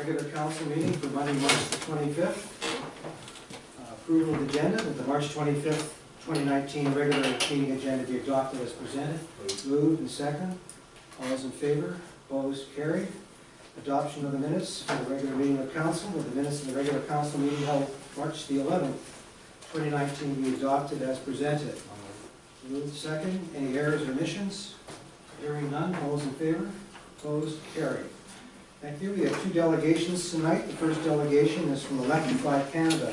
regular council meeting for Monday, March the 25th. Approval of the agenda, that the March 25th, 2019 regular meeting agenda be adopted as presented. Moved and second. All those in favor? Opposed? Carried. Adoption of the minutes for the regular meeting of council, with the minutes of the regular council meeting held March the 11th, 2019 be adopted as presented. Moved second. Any errors or omissions? Hearing none. All those in favor? Opposed? Carried. Thank you. We have two delegations tonight. The first delegation is from Electrify Canada.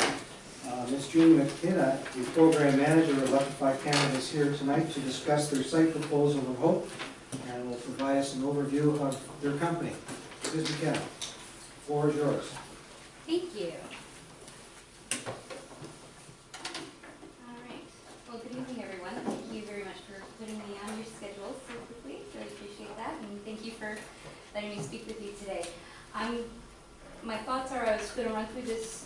Ms. Julie McKenna, the Program Manager of Electrify Canada, is here tonight to discuss their site proposal of Hope and will provide us an overview of their company. Ms. McKenna, the floor is yours. Thank you. All right. Well, good evening, everyone. Thank you very much for putting me on your schedule so quickly. Really appreciate that, and thank you for letting me speak with you today. My thoughts are I was going to run through this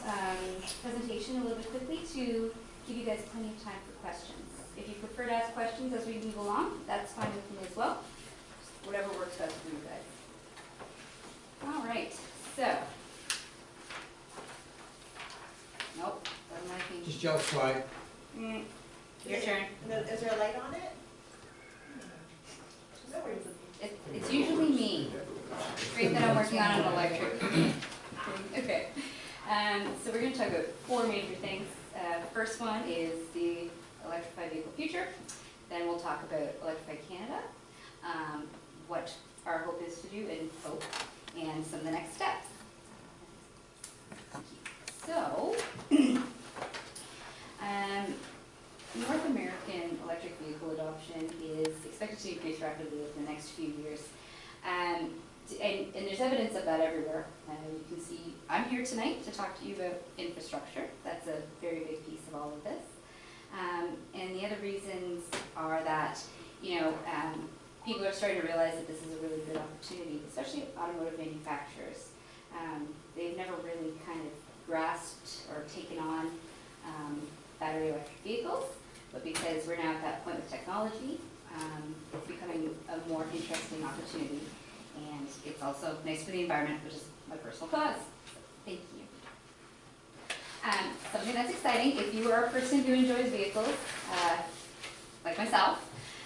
presentation a little bit quickly to give you guys plenty of time for questions. If you prefer to ask questions as we move along, that's fine with me as well. Just whatever works best for you guys. All right, so. Nope, doesn't like me. Just jump slide. Your turn. Is there a light on it? It's usually me. Great that I'm working on an electric. Okay, so we're going to talk about four major things. First one is the electrified vehicle future. Then we'll talk about Electrify Canada, what our hope is to do in Hope, and some of the next steps. So, North American electric vehicle adoption is expected to increase rapidly over the next few years. And there's evidence of that everywhere. You can see, I'm here tonight to talk to you about infrastructure. That's a very big piece of all of this. And the other reasons are that, people are starting to realize that this is a really good opportunity, especially automotive manufacturers. They've never really kind of grasped or taken on battery electric vehicles, but because we're now at that point with technology, it's becoming a more interesting opportunity. And it's also nice for the environment, which is my personal cause. Thank you. Something that's exciting, if you are a person who enjoys vehicles, like myself,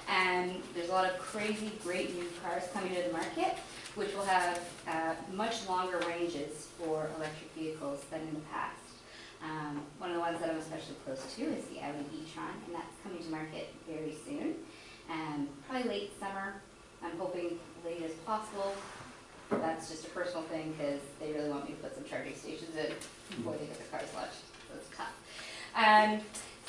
and there's a lot of crazy, great new cars coming to the market, which will have much longer ranges for electric vehicles than in the past. One of the ones that I'm especially close to is the Audi e-tron, and that's coming to market very soon. Probably late summer. I'm hoping late as possible. That's just a personal thing because they really want me to put some charging stations in before they get the cars launched. So it's tough.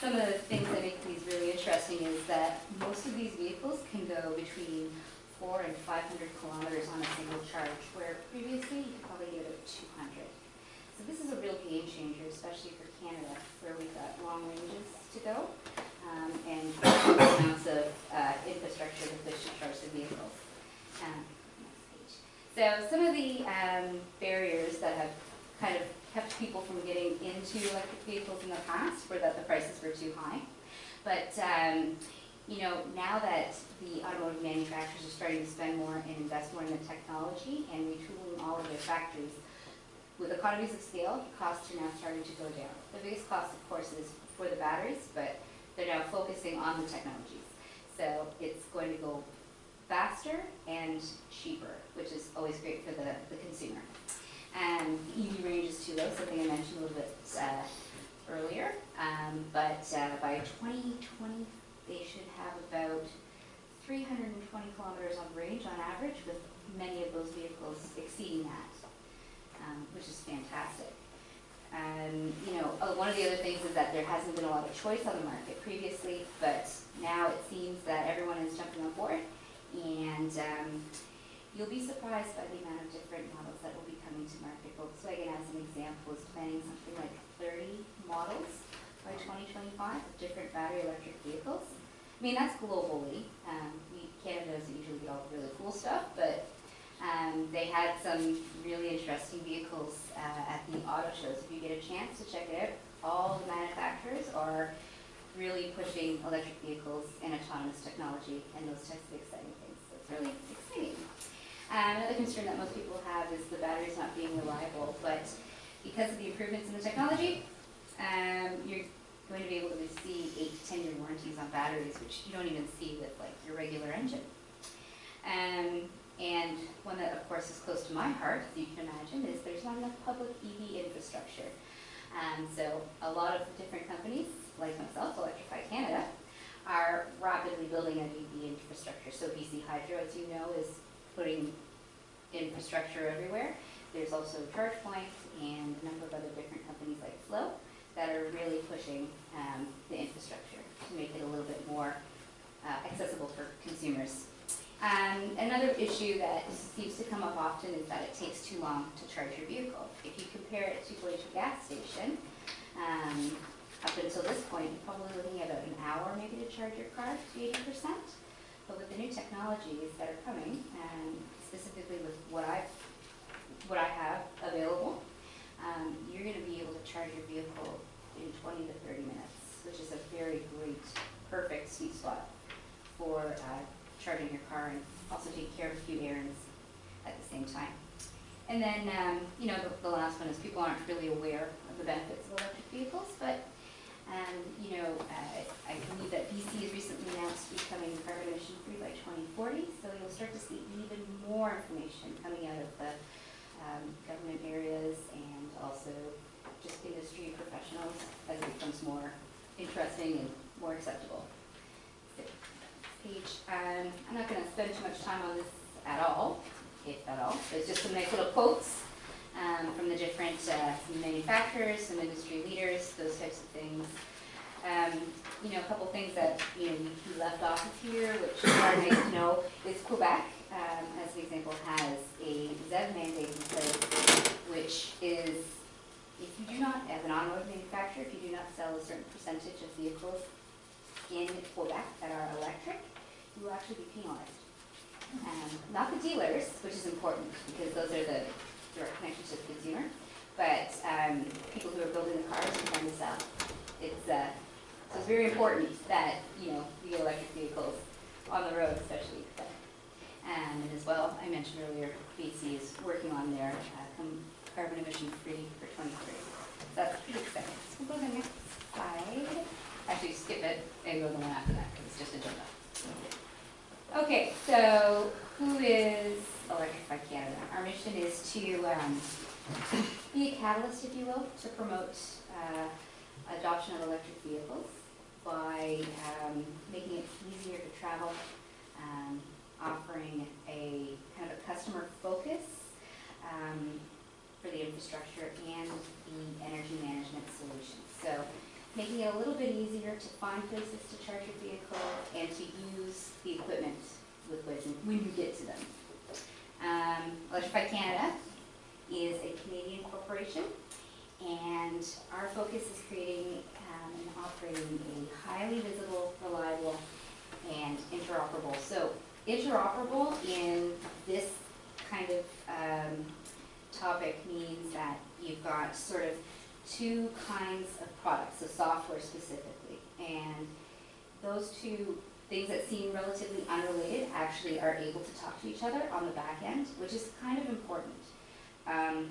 Some of the things that make these really interesting is that most of these vehicles can go between 400 and 500 kilometers on a single charge, where previously you could probably get about 200. So this is a real game changer, especially for Canada, where we've got long ranges to go and amounts of infrastructure to push to charge the vehicles. Next page. So some of the barriers that have kind of kept people from getting into electric vehicles in the past were that the prices were too high. But now that the automotive manufacturers are starting to spend more and invest more in the technology and retooling all of their factories, with economies of scale, costs are now starting to go down. The biggest cost, of course, is for the batteries, but they're now focusing on the technologies. So it's going to go faster and cheaper, which is always great for the consumer. And the EV range is too low, something I mentioned a little bit earlier. But by 2020, they should have about 320 kilometers on range on average, with many of those vehicles exceeding that, which is fantastic. One of the other things is that there hasn't been a lot of choice on the market previously, but now it seems that everyone is jumping on board, and you'll be surprised by the amount of different models that will be coming to market. Volkswagen, as an example, is planning something like 30 models by 2025 of different battery electric vehicles. I mean, that's globally. Canada doesn't usually get all the really cool stuff, but they had some really interesting vehicles at the auto shows. If you get a chance to check it out, all the manufacturers are really pushing electric vehicles and autonomous technology and those types of exciting things. So it's really exciting. Another concern that most people have is the batteries not being reliable, but because of the improvements in the technology, you're going to be able to see 8 to 10 year warranties on batteries, which you don't even see with like your regular engine. And one that of course is close to my heart, as you can imagine, is there's not enough public EV infrastructure. So a lot of different companies, like myself, Electrify Canada, are rapidly building out EV infrastructure. So BC Hydro, as you know, is putting infrastructure everywhere. There's also ChargePoint and a number of other different companies like Flow that are really pushing the infrastructure to make it a little bit more accessible for consumers. Another issue that seems to come up often is that it takes too long to charge your vehicle. If you compare it to going to a gas station, up until this point, you're probably looking at about an hour maybe to charge your car to 80%. But with the new technologies that are coming, and specifically with what I have available, you're going to be able to charge your vehicle in 20 to 30 minutes, which is a very great, perfect sweet spot for charging your car and also take care of a few errands at the same time. And then, you know, the last one is people aren't really aware of the benefits of electric vehicles, but you know, I believe that BC has recently announced becoming carbon emission free by 2040, so you'll start to see even more information coming out of the government areas and also just industry professionals as it becomes more interesting and more acceptable. Page. I'm not going to spend too much time on this at all, if at all. There's just some nice little quotes from the different some manufacturers, some industry leaders, those types of things. You know, a couple things that we left off of here, which are nice to know, is Quebec, as an example, has a ZEV mandate in place, which is if you do not, as an automotive manufacturer, if you do not sell a certain percentage of vehicles in Quebec that are electric, you will actually be penalized. Not the dealers, which is important because those are the direct connections to the consumer, but people who are building the cars and trying to sell. So it's very important that we get electric vehicles on the road, especially. And as well, I mentioned earlier, BC is working on their carbon emission free for 2030. So that's pretty exciting. So we'll go to the next slide. Actually, skip it and go to the one after that because it's just agenda. Okay, so who is Electrify Canada? Our mission is to be a catalyst, if you will, to promote adoption of electric vehicles by making it easier to travel, offering a kind of a customer focus for the infrastructure and the energy management solutions. So making it a little bit easier to find places to charge your vehicle and to use the equipment with when you get to them. Electrify Canada is a Canadian corporation, and our focus is creating and operating a highly visible, reliable, and interoperable. So interoperable in this kind of topic means that you've got sort of two kinds of products, so software specifically, and those two things that seem relatively unrelated actually are able to talk to each other on the back end, which is kind of important.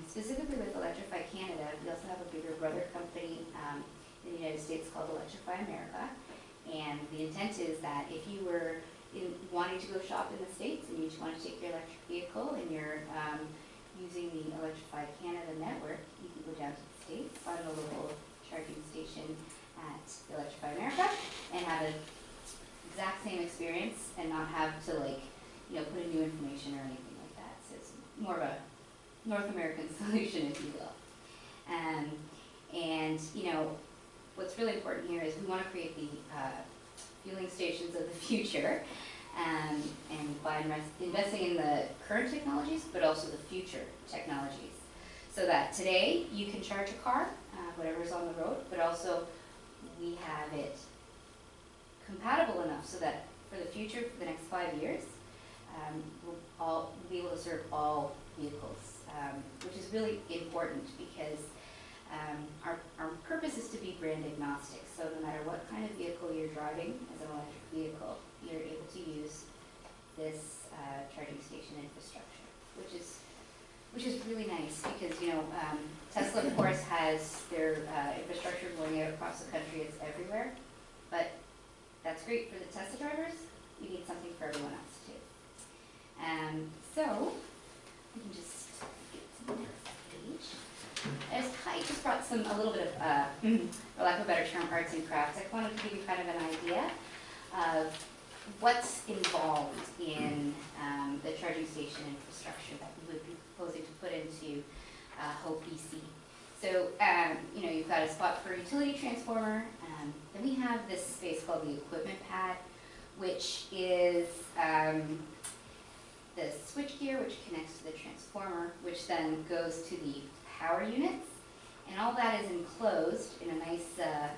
Specifically with Electrify Canada, we also have a bigger brother company in the United States called Electrify America, and the intent is that if you were wanting to go shop in the States and you just want to take your electric vehicle and you're using the Electrify Canada network, you can go down to the States, find a local charging station at Electrify America, and have an exact same experience and not have to put in new information or anything like that. So it's more of a North American solution, if you will. And what's really important here is we want to create the fueling stations of the future, and by investing in the current technologies, but also the future technologies. So that today you can charge a car, whatever's on the road, but also we have it compatible enough so that for the future, for the next 5 years, we'll be able to serve all vehicles, which is really important because our purpose is to be brand agnostic. So no matter what kind of vehicle you're driving as an electric vehicle, you're able to use this charging station infrastructure. which is really nice because, you know, Tesla, of course, has their infrastructure going out across the country. It's everywhere. But that's great for the Tesla drivers. We need something for everyone else, too. So, we can just get to the next page. I just brought a little bit of, for lack of a better term, arts and crafts. I wanted to give you kind of an idea of what's involved in the charging station infrastructure that we would be proposing to put into Hope BC. So, you know, you've got a spot for a utility transformer. Then we have this space called the equipment pad, which is the switchgear, which connects to the transformer, which then goes to the power units. And all that is enclosed in a nice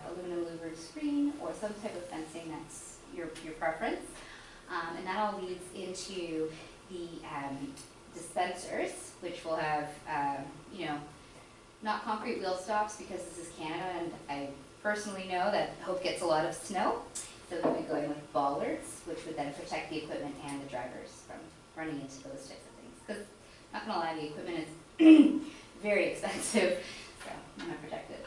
aluminum louvered screen or some type of fencing that's your preference. And that all leads into the dispensers, which will have, you know, not concrete wheel stops because this is Canada, and I personally know that Hope gets a lot of snow. So we'll be going with bollards, which would then protect the equipment and the drivers from running into those types of things. Because, not gonna lie, the equipment is very expensive, so I'm gonna protect it.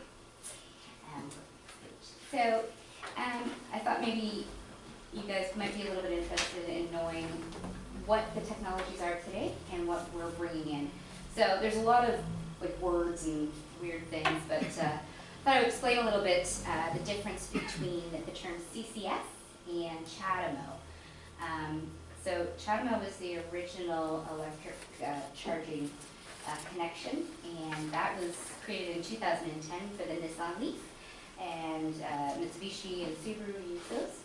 So, I thought maybe you guys might be a little bit interested in knowing what the technologies are today and what we're bringing in. So there's a lot of like words and weird things, but I thought I would explain a little bit the difference between the terms CCS and CHAdeMO. So CHAdeMO was the original electric charging connection, and that was created in 2010 for the Nissan Leaf, and Mitsubishi and Subaru used those.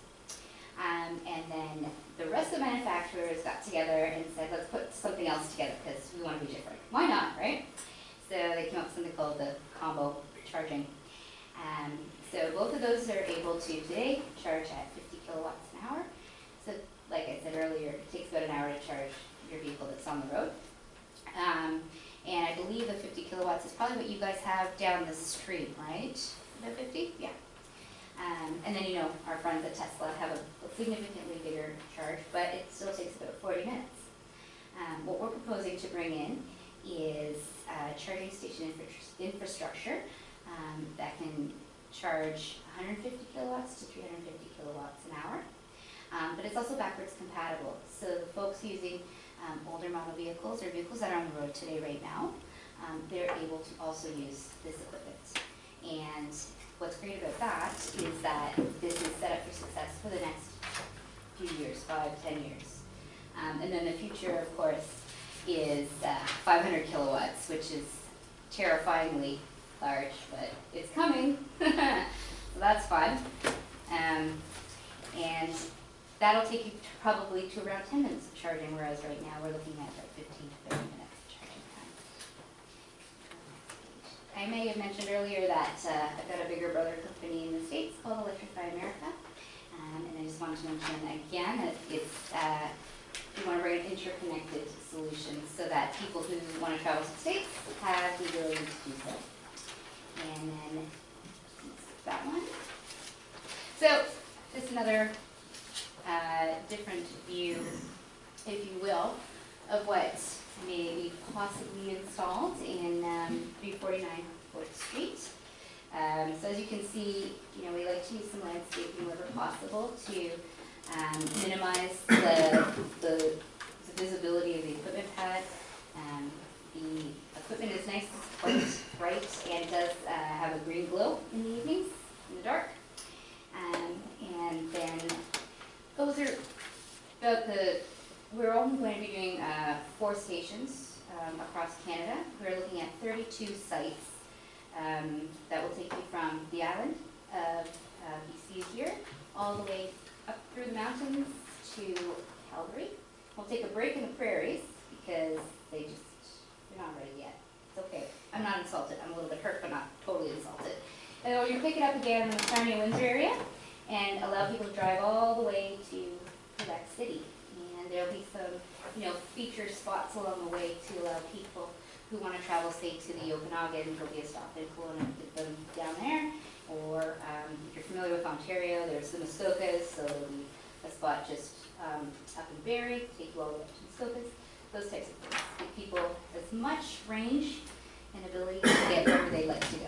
And then the rest of the manufacturers got together and said, let's put something else together because we want to be different. Why not, right? So they came up with something called the combo charging. So both of those are able to today charge at 50 kilowatts an hour. So like I said earlier, it takes about an hour to charge your vehicle that's on the road. And I believe the 50 kilowatts is probably what you guys have down the street, right? About 50? Yeah. And then, you know, our friends at Tesla have a significantly bigger charge, but it still takes about 40 minutes. What we're proposing to bring in is charging station infrastructure that can charge 150 kilowatts to 350 kilowatts an hour. But it's also backwards compatible. So the folks using older model vehicles or vehicles that are on the road today right now, they're able to also use this equipment. And what's great about that is that this is set up for success for the next few years, 5, 10 years. And then the future, of course, is 500 kilowatts, which is terrifyingly large, but it's coming. So that's fun. And that'll take you probably to around 10 minutes of charging, whereas right now we're looking at about 15 to 30 minutes of charging time. I may have mentioned earlier that I've got a bigger brother company in the States called Electrify America. And I just wanted to mention again that it's, we want to bring an interconnected solution so that people who want to travel to the States have the ability to do so. And then that one. So just another different view, if you will, of what may be possibly installed in 349 4th Street. So as you can see, you know, we like to use some landscaping wherever possible to minimize the visibility of the equipment pad. The equipment is nice, quite bright, and does have a green glow in the evenings, in the dark. And then those are about we're only going to be doing 4 stations across Canada. We're looking at 32 sites that will take you from the island of BC here, all the way up through the mountains to Calgary. We'll take a break in the prairies because they're not ready yet. It's okay. I'm not insulted. I'm a little bit hurt, but not totally insulted. And then we're going to pick it up again in the Sarnia, Windsor area and allow people to drive all the way to Quebec City. And there'll be some, you know, feature spots along the way to allow people who want to travel, say, to the Okanagan. There'll be a stop in Kelowna to get them down there. Or if you're familiar with Ontario, there's the Muskokas, so there'll be a spot just up in Barrie, take you all the way up to Muskokas. those types of things. Give people as much range and ability to get wherever they'd like to go.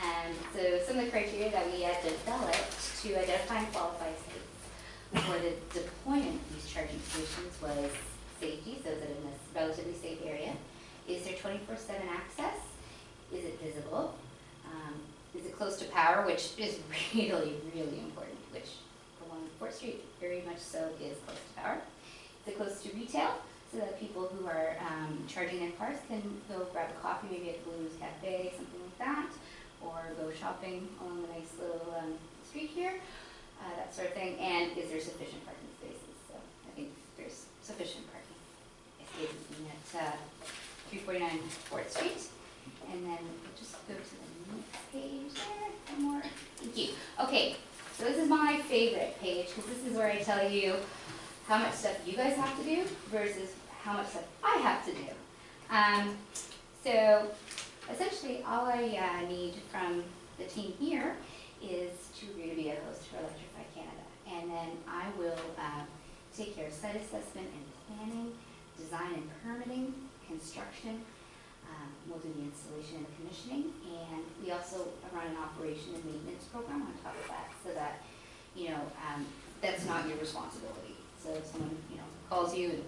And so some of the criteria that we had developed to identify and qualify sites for the deployment of these charging stations was safety, so is it in a relatively safe area? Is there 24/7 access? Is it visible? Is it close to power, which is really, really important, which along Fort Street very much so is close to power. Is it close to retail, so that people who are charging their cars can go grab a coffee, maybe at Blue's Cafe, something like that, or go shopping along the nice little street here, that sort of thing. And is there sufficient parking spaces? So I think there's sufficient parking spaces in at 349 Fort Street. And then we'll just go to the next page there, one more. Thank you. Okay, so this is my favorite page, because this is where I tell you how much stuff you guys have to do versus how much stuff I have to do. So essentially all I need from the team here is to agree to be a host for Electrify Canada. And then I will take care of site assessment and planning, design and permitting, construction. We'll do the installation and the commissioning, and we also run an operation and maintenance program on top of that, so that, that's not your responsibility. So if someone, calls you and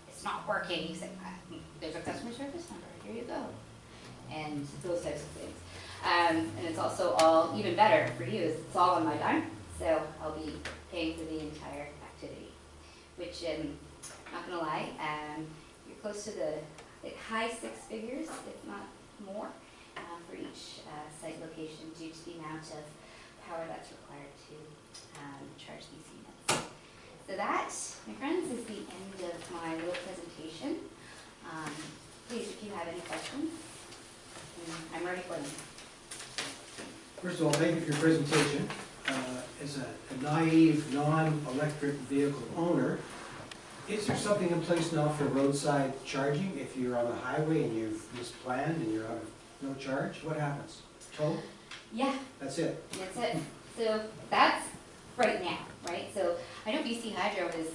it's not working, you say, there's a customer service number, here you go. And those types of things. And it's also all, even better for you, is it's all on my dime, so I'll be paying for the entire activity. Which, not gonna lie, you're close to the high six figures, if not more, for each site location due to the amount of power that's required to charge these units. So that, my friends, is the end of my little presentation. Please, if you have any questions, I'm ready for them. First of all, thank you for your presentation. As a naive, non-electric vehicle owner, is there something in place now for roadside charging? If you're on the highway and you've misplanned and you're on no charge, what happens? Tow? Yeah. That's it? That's it. So that's right now, right? So I know BC Hydro is,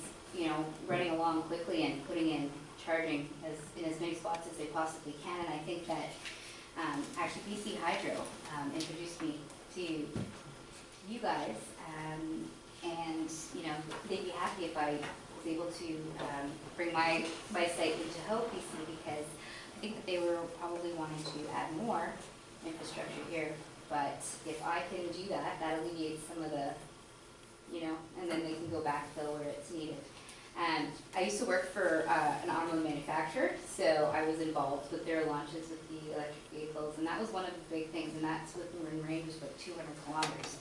running along quickly and putting in charging in as many spots as they possibly can. And I think that actually BC Hydro introduced me to you guys, and they'd be happy if I was able to bring my site into Hope BC, because I think that they were probably wanting to add more infrastructure here. But if I can do that, that alleviates some of the, and then they can go backfill where it's needed. And I used to work for an automobile manufacturer, so I was involved with their launches with the electric vehicles, and that was one of the big things, and that's within range was about 200 kilometers.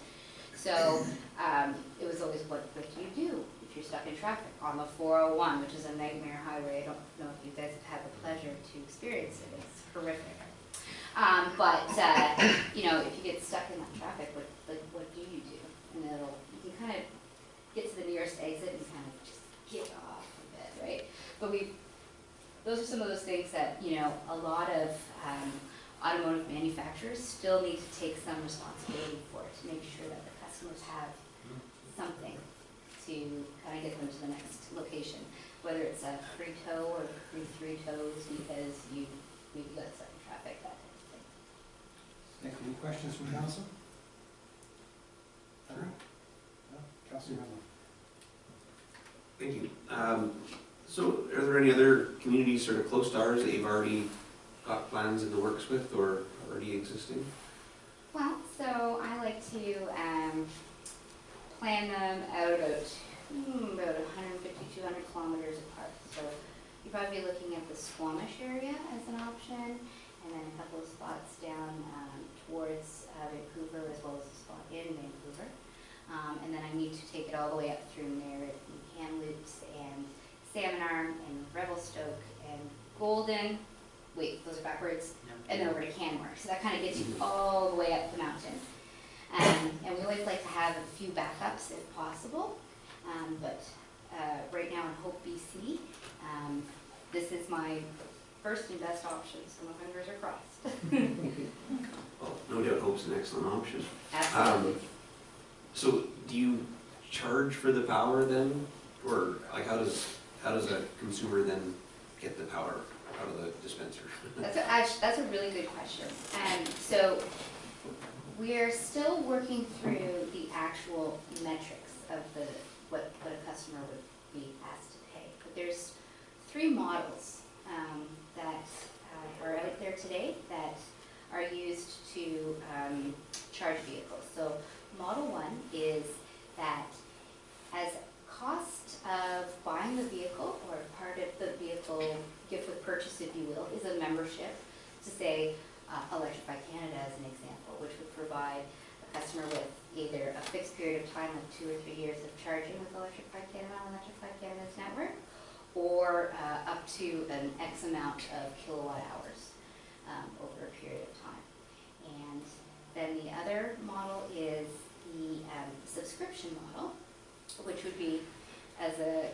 So it was always, what do you do if you're stuck in traffic on the 401, which is a nightmare highway? I don't know if you guys have had the pleasure to experience it. It's horrific. If you get stuck in that traffic, what do you do? And you can kind of get to the nearest exit and kind of just get off a bit, right? But those are some of those things that, a lot of automotive manufacturers still need to take some responsibility for, to make sure that the customers have something to kind of get them to the next location, whether it's a free tow or free 3 tows because you maybe got stuck in traffic, that type of thing. Nick, any questions from council? No? Councilor Renewal. Thank you. So are there any other communities sort of close to ours that you've already got plans in the works with or already existing? Well, so I like to plan them out about 150, 200 kilometers apart. So you'd probably be looking at the Squamish area as an option, and then a couple of spots down towards Vancouver, as well as a spot in Vancouver. And then I need to take it all the way up through Merritt and Kamloops and Salmon Arm and Revelstoke and Golden. Wait, those are backwards. Yeah. And then over to Canmore. So that kind of gets you all the way up the mountain. And we always like to have a few backups if possible. But right now in Hope, BC, this is my first and best option, so my fingers are crossed. Well, no doubt Hope's an excellent option. Absolutely. So do you charge for the power then or like how does a consumer then get the power out of the dispenser? That's a really good question. And so we're still working through the actual metrics of what a customer would be asked to pay. But there's 3 models that are out there today that are used to charge vehicles. So model 1 is that as cost of buying the vehicle, or part of the vehicle gift with purchase, if you will, is a membership to say Electrify Canada as an example, which would provide a customer with either a fixed period of time, like 2 or 3 years of charging with Electrify Canada on Electrify Canada's network, or up to an X amount of kilowatt hours over a period of time. And then the other model is the subscription model, which would be, as a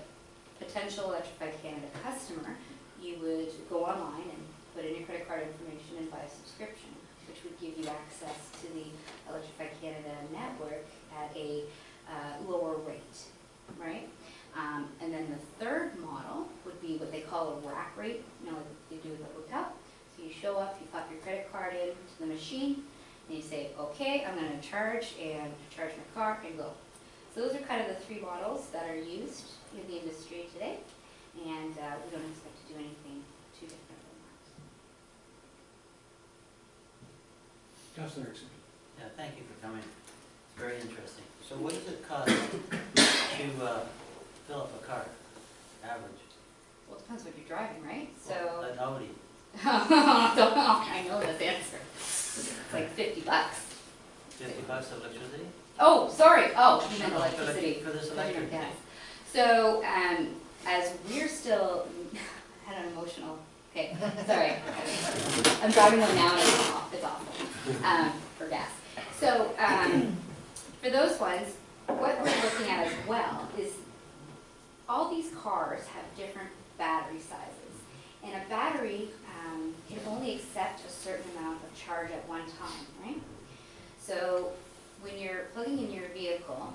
potential Electrify Canada customer, you would go online and put in your credit card information and buy a subscription, which would give you access to the Electrify Canada network at a lower rate, right? And then the third model would be what they call a rack rate, like they do with a hotel. So you show up, you pop your credit card into the machine, and you say, okay, I'm going to charge my car and go. So those are kind of the 3 models that are used in the industry today, and we don't expect to do anything too different than that. Councilor Erickson. Yeah, thank you for coming. It's very interesting. So what does it cost to fill up a car, average? Well, it depends what you're driving, right? So An Audi. I know this answer. It's like $50. $50 of electricity? Oh, sorry. Oh, you meant electricity. For this electric Gas. thing. So, as we're still, I had an emotional, okay, sorry. I'm driving one now and it's awful, for gas. So, for those ones, what we're looking at as well is all these cars have different battery sizes. And a battery can only accept a certain amount of charge at one time, right? So when you're plugging in your vehicle,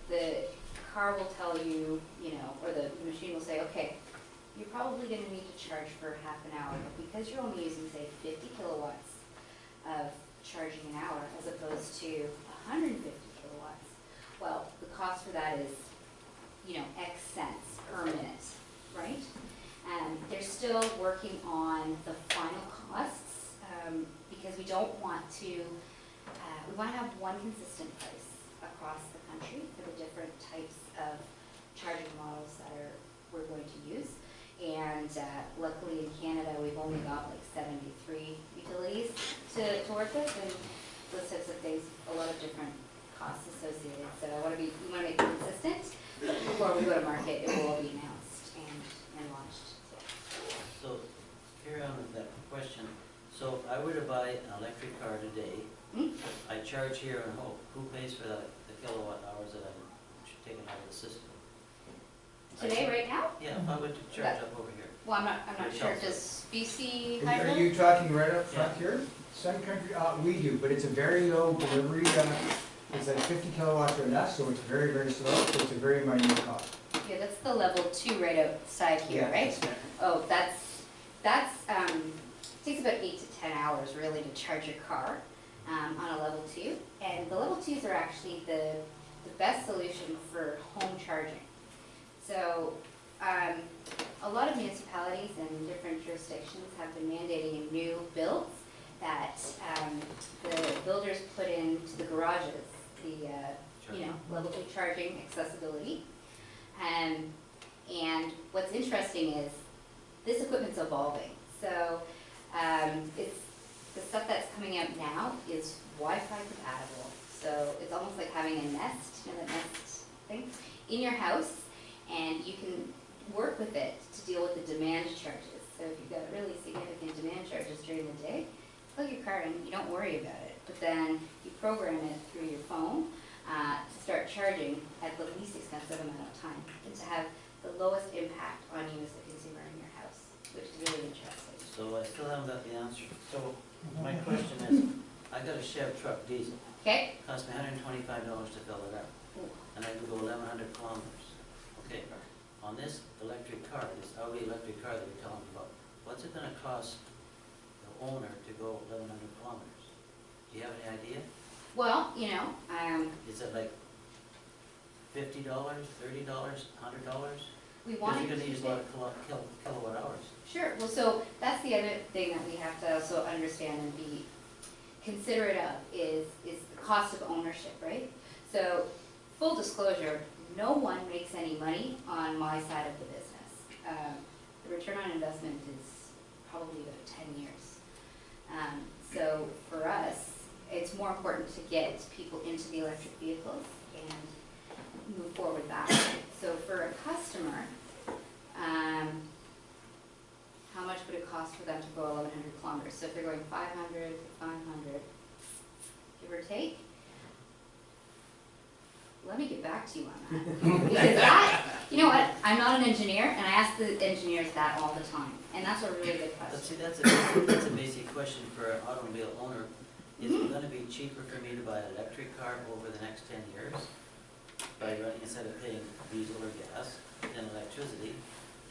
the car will tell you, or the machine will say, okay, you're probably going to need to charge for half an hour, but because you're only using, say, 50 kilowatts of charging an hour as opposed to 150 kilowatts, well, the cost for that is, X cents per minute, right? And they're still working on the final costs because we don't want to, we want to have one consistent price across the country for the different types of charging models that we're going to use. And luckily in Canada, we've only got like 73 utilities to work with, and those types of things, a lot of different costs associated. So we want to make it consistent, but before we go to market, it will all be announced and launched. So, carry on with that question. So if I were to buy an electric car today, I charge here and home. Who pays for the kilowatt hours that I'm taking out of the system? Today, right now? Yeah, if I were to charge up over here. Well, I'm not sure. Does BC Are Hydro? you talking right up front here? Sun Country, we do, but it's a very low delivery, it's like 50 kilowatts or less, so it's very, very slow, so it's a very minute cost. Yeah, that's the level 2 right outside here, Yeah, right? that's it. Oh, takes about 8 to 10 hours really to charge your car on a level 2. And the level 2s are actually the best solution for home charging. So a lot of municipalities and different jurisdictions have been mandating in new builds that the builders put into the garages the level 2 charging accessibility. And what's interesting is this equipment's evolving. So it's the stuff that's coming out now is Wi-Fi compatible. So it's almost like having a Nest, that Nest thing, in your house, and you can work with it to deal with the demand charges. So if you've got really significant demand charges during the day, plug your car in, you don't worry about it. But then you program it through your phone to start charging at the least expensive amount of time and to have the lowest impact on you as a consumer in your house, which is really interesting. So I still haven't got the answer. So my question is, I got a Chev truck diesel. Okay? Cost me $125 to fill it up. And I can go 1,100 kilometers. Okay, on this electric car, this Audi electric car that you're telling me about, what's it gonna cost the owner to go 1,100 kilometers? Do you have any idea? Well, Is it like $50, $30, $100? we Because want you're to gonna keep use a lot it. of kilowatt hours. Sure, well, so that's the other thing that we have to also understand and be considerate of is the cost of ownership, right? So, full disclosure, no one makes any money on my side of the business. The return on investment is probably about 10 years. So for us, it's more important to get people into the electric vehicles and move forward that way. So for a customer, how much would it cost for them to go 1,100 kilometers? So if they're going 500 to 500, give or take, let me get back to you on that. Because that, you know what, I'm not an engineer, and I ask the engineers that all the time, and that's a really good But question. see, that's a basic question for an automobile owner. Is it gonna be cheaper for me to buy an electric car over the next 10 years by running, instead of paying diesel or gas, than electricity?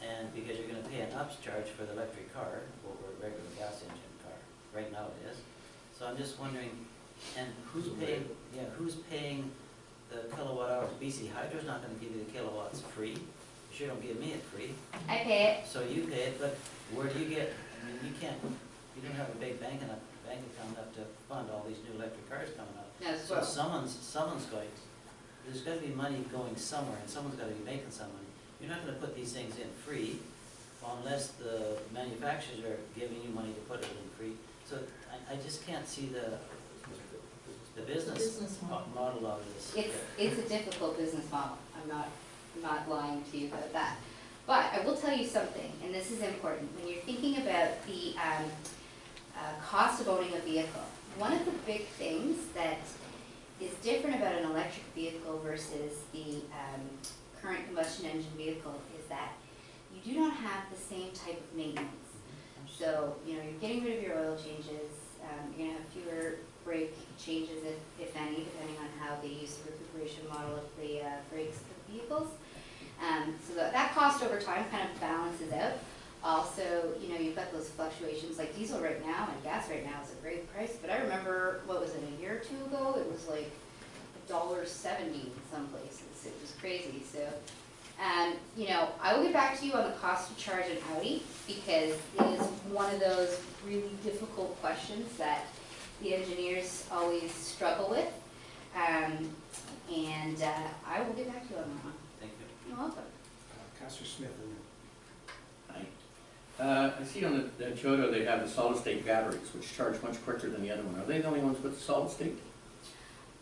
And because you're gonna pay an upcharge for the electric car over a regular gas engine car. Right now it is. So I'm just wondering, and who's paying the kilowatt hours? BC Hydro's not gonna give you the kilowatts free. You sure don't give me it free. I pay it. So you pay it, but where do you get, I mean, you don't have a big bank account enough to fund all these new electric cars coming up. No, So someone's going, there's gotta be money going somewhere, and someone's gotta be making some money. You're not gonna put these things in free unless the manufacturers are giving you money to put it in free. So I just can't see the business model of this. It's a difficult business model. I'm not lying to you about that. But I will tell you something, and this is important. When you're thinking about the cost of owning a vehicle, one of the big things that is different about an electric vehicle versus the current combustion engine vehicle is that you do not have the same type of maintenance. So, you're getting rid of your oil changes, you're gonna have fewer brake changes, if any, depending on how they use the recuperation model of the brakes of the vehicles. So that cost over time kind of balances out. Also, you've got those fluctuations, like diesel right now and gas right now is a great price, but I remember, what was it, a year or two ago, it was like $1.70 in some places. It was crazy. So, I will get back to you on the cost to charge an Audi, because it is one of those really difficult questions that the engineers always struggle with. And I will get back to you on that one. Thank you. You're welcome. Councillor Smith, Hi. I see on the Toyota they have the solid state batteries, which charge much quicker than the other one. Are they the only ones with the solid state?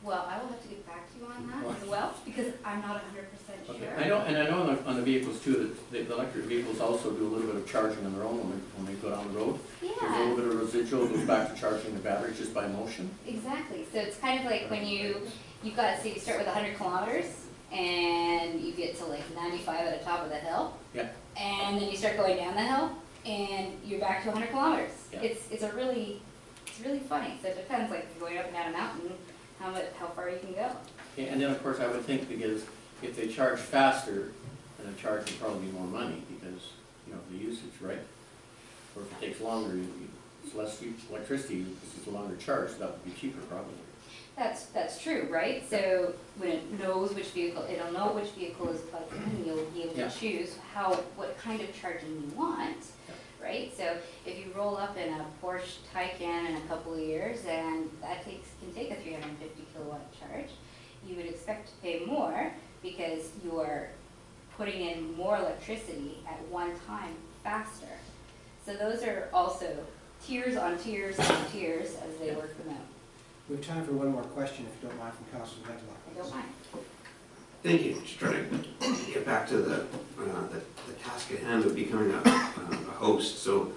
Well, I will have to get back to you on that as well, because I'm not 100% Okay. sure. I know on the vehicles too, that the electric vehicles also do a little bit of charging on their own when they go down the road. There's a little Yeah, bit of residual, goes back to charging the battery just by motion. exactly. So it's kind of like when you've got, say, you start with 100 kilometers, and you get to like 95 at the top of the hill. Yeah. And then you start going down the hill, and you're back to 100 kilometers. Yeah. It's really funny. So it depends, like if you're going up and down a mountain, how far you can go. Yeah, and then of course I would think, because if they charge faster, then the charge would probably be more money because, the usage, right? Or if it takes longer, it's less electricity, it's a longer charge, so that would be cheaper probably. That's true, right? So when it knows which vehicle, it'll know which vehicle is plugged in, and you'll be able to Yeah. choose what kind of charging you want, right? So if you roll up in a Porsche Taycan in a couple of years, and that can take a 350 kilowatt charge, you would expect to pay more because you are putting in more electricity at one time faster. So those are also tiers on tiers on tiers as they work them out. we have time for one more question, if you don't mind, from Councillor Vedlock. I don't mind. Thank you. Just trying to get back to the task at hand of becoming a host. So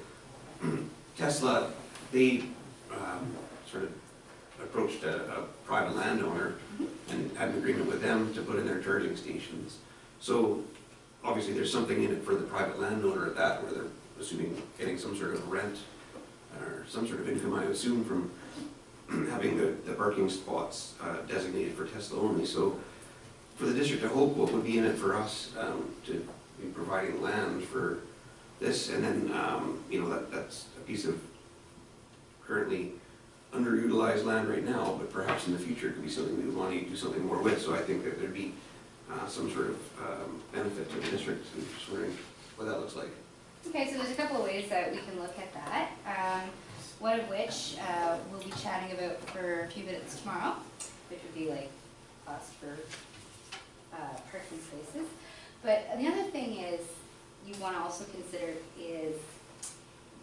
Tesla, they sort of approached a private landowner and had an agreement with them to put in their charging stations. So obviously there's something in it for the private landowner at that, where they're assuming getting some sort of rent or some sort of income, I assume, from having the parking spots designated for Tesla only. So for the district to hope, what would be in it for us to be providing land for this, and then, you know, that's a piece of currently underutilized land right now, but perhaps in the future it could be something we would want to do something more with, so I think that there'd be some sort of benefit to the district, and just wondering what that looks like. Okay, so there's a couple of ways that we can look at that. One of which we'll be chatting about for a few minutes tomorrow, which would be like cost for parking spaces. But the other thing is you want to also consider is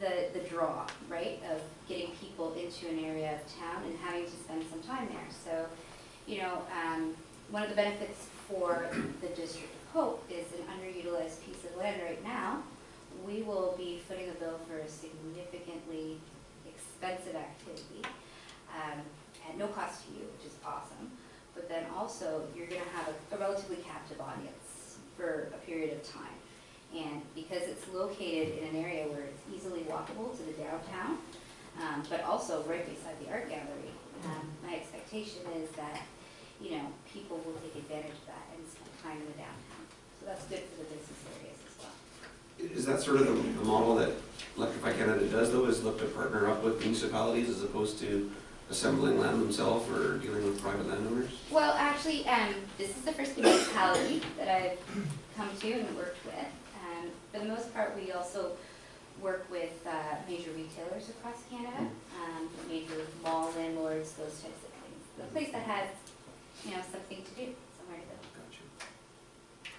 the draw, right, of getting people into an area of town and having to spend some time there. So, you know, one of the benefits for the District of Hope is an underutilized piece of land right now. We will be footing the bill for a significantly expensive activity at no cost to you, which is awesome. But then also, you're going to have a relatively captive audience for a period of time. And because it's located in an area where it's easily walkable to the downtown, but also right beside the art gallery, my expectation is that, you know, people will take advantage of that and spend time in the downtown. So that's good for the business areas as well. Is that sort of the model that Electrify Canada does, though, is look to partner up with municipalities as opposed to assembling land themselves or dealing with private landowners? Well, actually, this is the first municipality that I've come to and worked with. For the most part, we also work with major retailers across Canada, major mall landlords, those types of things. The place that has, you know, something to do, somewhere to go. Gotcha.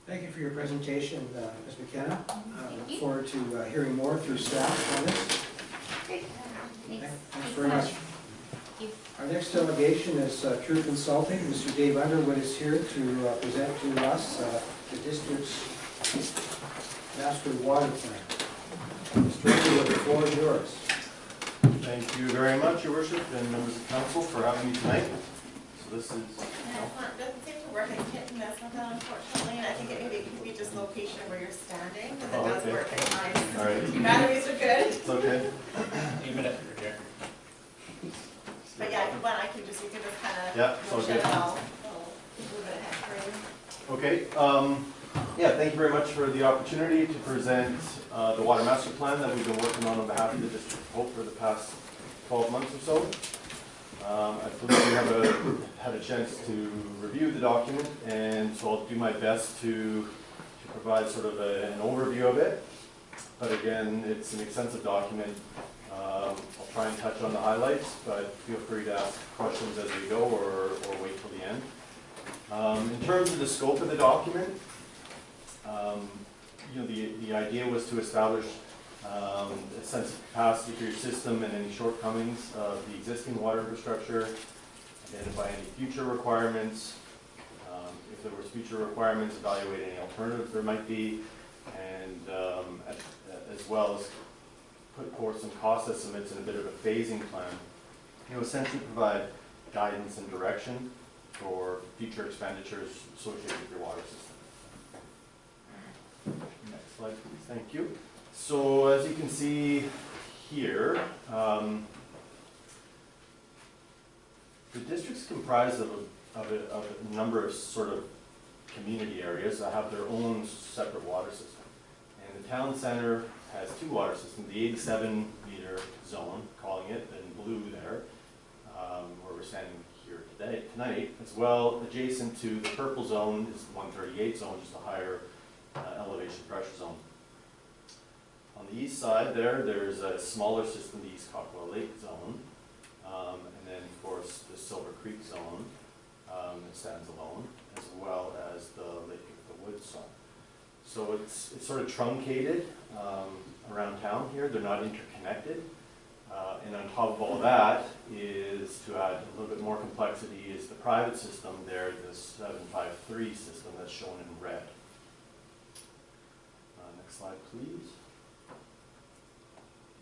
Thank you for your presentation, Ms. McKenna. Thank Look you. forward to hearing more through staff on this. Great. Thanks. Thanks very much. Thank you. Our next delegation is True Consulting. Mr. Dave Underwood is here to present to us the district's master water plan. Mr. Underwood, the floor is yours. Thank you very much, Your Worship, and members of council for having me tonight. So this is, And it doesn't seem to work, I can't mess with that unfortunately, and I think it maybe could be just location where you're standing, because it does okay. work at times. all right, Your batteries are good, it's okay. Even if you're here. but yeah, if you want, you can just kind of Yeah, it's all motion good. it all. Move it ahead for you. Okay, yeah, thank you very much for the opportunity to present the water master plan that we've been working on behalf of the District of Hope for the past 12 months or so. I believe we have had a chance to review the document, and so I'll do my best to provide sort of an overview of it. But again, it's an extensive document. I'll try and touch on the highlights, but feel free to ask questions as we go or wait till the end. In terms of the scope of the document, you know, the idea was to establish a sense of capacity for your system and any shortcomings of the existing water infrastructure, identify any future requirements, if there was future requirements, evaluate any alternatives there might be, and as well as put forth some cost estimates and a bit of a phasing plan. You know, essentially provide guidance and direction for future expenditures associated with your water system. Next slide, please. Thank you. So as you can see here, the district's comprised of a number of sort of community areas that have their own separate water system. And the town center has two water systems, the 87 meter zone, calling it, in blue there, where we're standing here tonight, as well adjacent to the purple zone is the 138 zone, just a higher elevation pressure zone. On the east side there's a smaller system, the East Cockwell Lake zone, and then of course the Silver Creek zone that stands alone, as well as the Lake of the Woods zone. So it's sort of truncated around town here, they're not interconnected. And on top of all that is, to add a little bit more complexity, is the private system there, the 753 system that's shown in red. Next slide, please.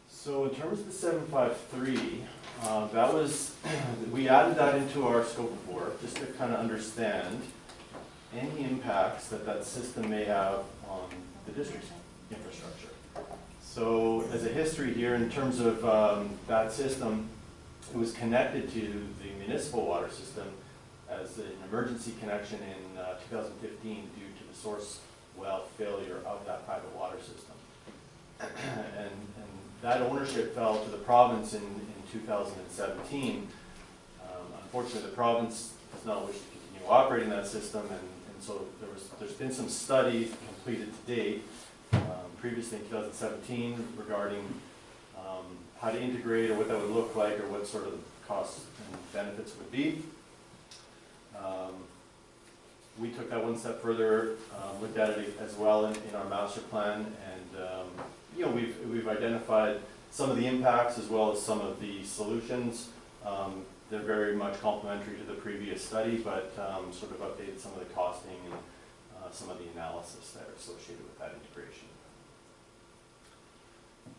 So in terms of the 753, that was, we added that into our scope of work just to kind of understand any impacts that that system may have on the district's infrastructure. So as a history here, in terms of that system, it was connected to the municipal water system as an emergency connection in 2015 due to the source well failure of that private water system. And that ownership fell to the province in 2017. Unfortunately, the province does not wish to continue operating that system, and so there's been some studies completed to date, previously in 2017, regarding how to integrate, or what that would look like, or what sort of costs and benefits would be. We took that one step further, looked at it as well in our master plan, and we've identified some of the impacts as well as some of the solutions. They're very much complementary to the previous study, but sort of updated some of the costing and some of the analysis that are associated with that integration. In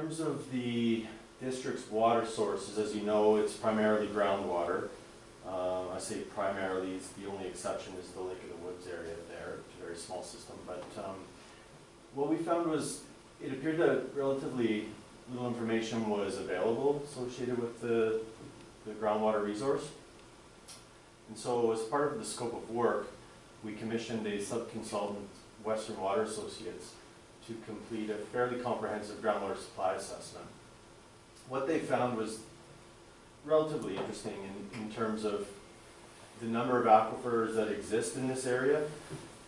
terms of the district's water sources, as you know, it's primarily groundwater. I say primarily, it's the only exception is the Lake of the Woods area there. It's a very small system, but what we found was it appeared that relatively little information was available associated with the groundwater resource. And so as part of the scope of work, we commissioned a sub-consultant, Western Water Associates, to complete a fairly comprehensive groundwater supply assessment. What they found was relatively interesting in terms of the number of aquifers that exist in this area,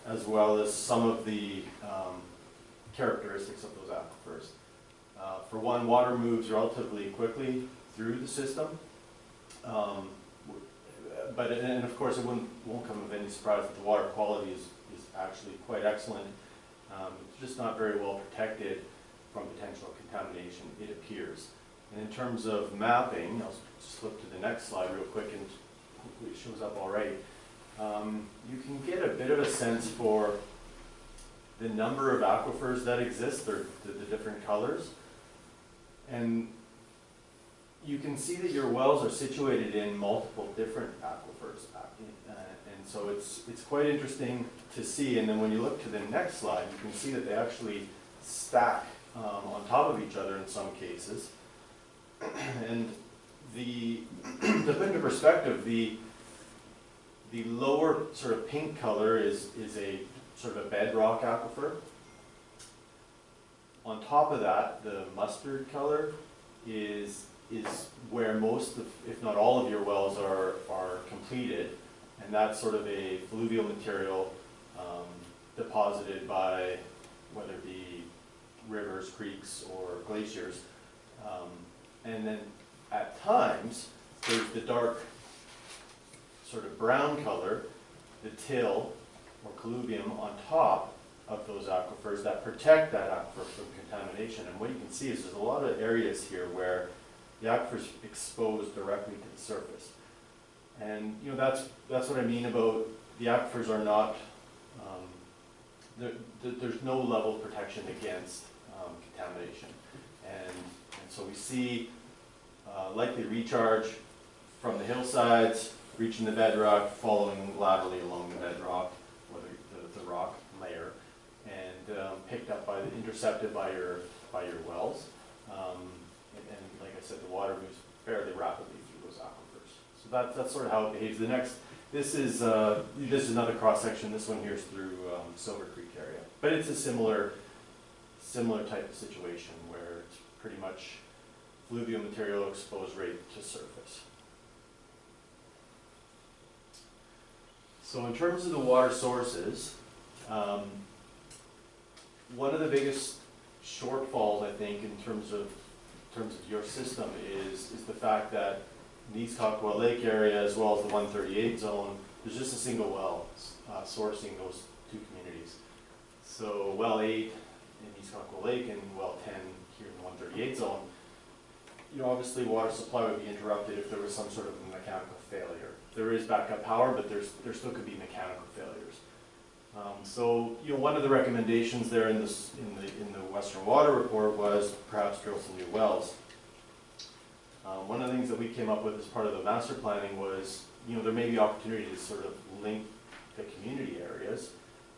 as well as some of the characteristics of those aquifers. For one, water moves relatively quickly through the system, and of course it won't come of any surprise that the water quality is actually quite excellent. It's just not very well protected from potential contamination, it appears. And in terms of mapping, I'll just flip to the next slide real quick, and hopefully it shows up all right. You can get a bit of a sense for the number of aquifers that exist, or the different colors. And you can see that your wells are situated in multiple different aquifers. And so it's quite interesting to see. And then when you look to the next slide, you can see that they actually stack on top of each other in some cases. And to put into perspective, the lower sort of pink color is a sort of a bedrock aquifer. On top of that, the mustard color is where most of, if not all of your wells are completed, and that's sort of a fluvial material deposited by whether it be rivers, creeks, or glaciers. And then at times, there's the dark sort of brown color, the till or colluvium on top of those aquifers that protect that aquifer from contamination. And what you can see is there's a lot of areas here where the aquifer's exposed directly to the surface. And that's what I mean about the aquifers are not, there's no level of protection against contamination. And so we see likely recharge from the hillsides, reaching the bedrock, following laterally along the bedrock, or the rock layer, and picked up by intercepted by your wells. And like I said, the water moves fairly rapidly through those aquifers. So that's sort of how it behaves. This is another cross section. This one here is through Silver Creek area, but it's a similar type of situation where it's pretty much fluvial material exposed right to surface. So in terms of the water sources, one of the biggest shortfalls, I think, in terms of your system is the fact that in the East Cockwell Lake area, as well as the 138 zone, there's just a single well sourcing those two communities. So well 8 in East Cockwell Lake and well 10 here in the 138 zone, obviously water supply would be interrupted if there was some sort of mechanical failure. There is backup power, but there still could be mechanical failures. So one of the recommendations there in the Western Water Report was perhaps drill some new wells. One of the things that we came up with as part of the master planning was there may be opportunities to sort of link the community areas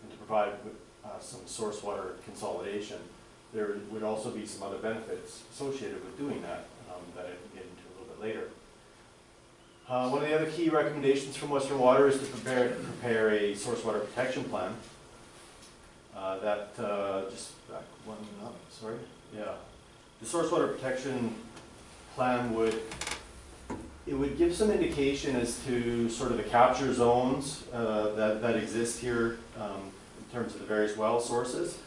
and to provide some source water consolidation. There would also be some other benefits associated with doing that that I can get into a little bit later. One of the other key recommendations from Western Water is to prepare a source water protection plan. Just back one up, sorry. Yeah. The source water protection plan would give some indication as to sort of the capture zones that exist here in terms of the various well sources.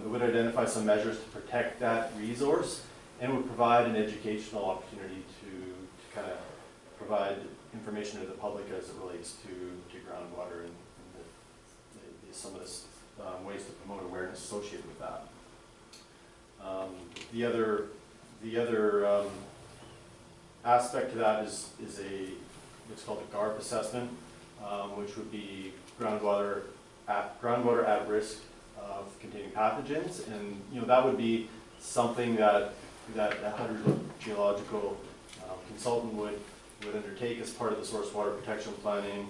It would identify some measures to protect that resource and would provide an educational opportunity to kind of provide information to the public as it relates to groundwater and some of the ways to promote awareness associated with that. The other aspect to that is what's called a GARP assessment, which would be groundwater at risk of containing pathogens, and that would be something that a hydrogeological consultant would undertake as part of the source water protection planning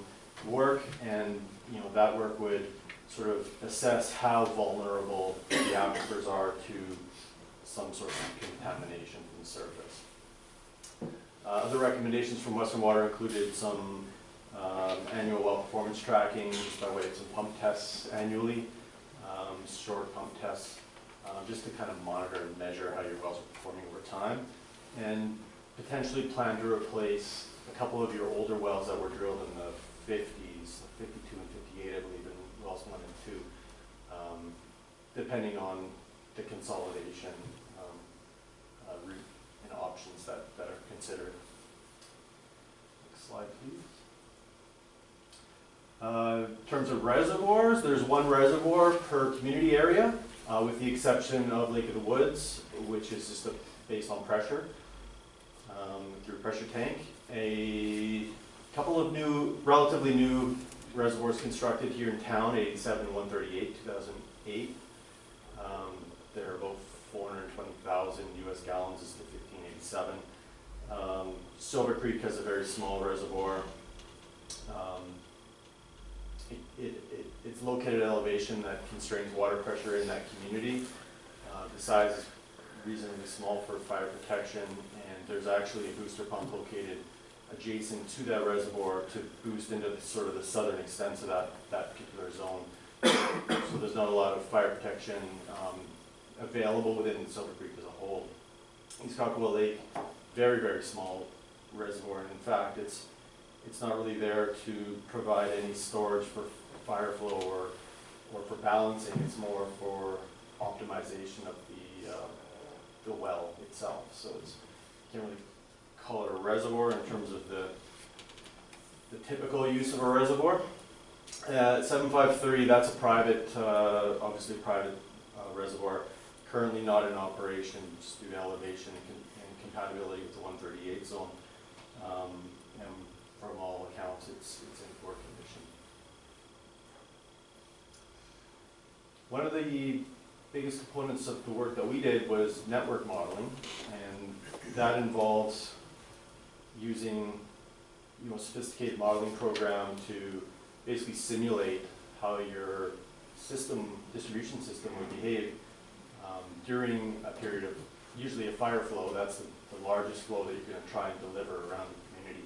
work, and that work would sort of assess how vulnerable the aquifers are to some sort of contamination from the surface. Other recommendations from Western Water included some annual well performance tracking, just by way of some pump tests annually, short pump tests, just to kind of monitor and measure how your wells are performing over time, and potentially plan to replace a couple of your older wells that were drilled in the 50s, 52 and 58, I believe, in wells 1 and 2, depending on the consolidation route and options that are considered. Next slide, please. In terms of reservoirs, there's one reservoir per community area, with the exception of Lake of the Woods, which is just based on pressure through a pressure tank. A couple of relatively new reservoirs constructed here in town, 87 and 138, 2008. They're both 420,000 US gallons is the 1587. Silver Creek has a very small reservoir. It's located at an elevation that constrains water pressure in that community. The size is reasonably small for fire protection, and there's actually a booster pump located adjacent to that reservoir to boost into sort of the southern extents of that particular zone. So there's not a lot of fire protection available within Silver Creek as a whole. East Cockaway Lake, very, very small reservoir, and in fact it's not really there to provide any storage for fire flow or for balancing. It's more for optimization of the well itself. So you can't really call it a reservoir in terms of the typical use of a reservoir. 753, that's a private, obviously private reservoir, currently not in operation just due to elevation and compatibility with the 138 zone. And from all accounts, it's in poor condition. One of the biggest components of the work that we did was network modeling, and that involves using a sophisticated modeling program to basically simulate how your distribution system would behave during a period of usually a fire flow. That's the largest flow that you're going to try and deliver around the community.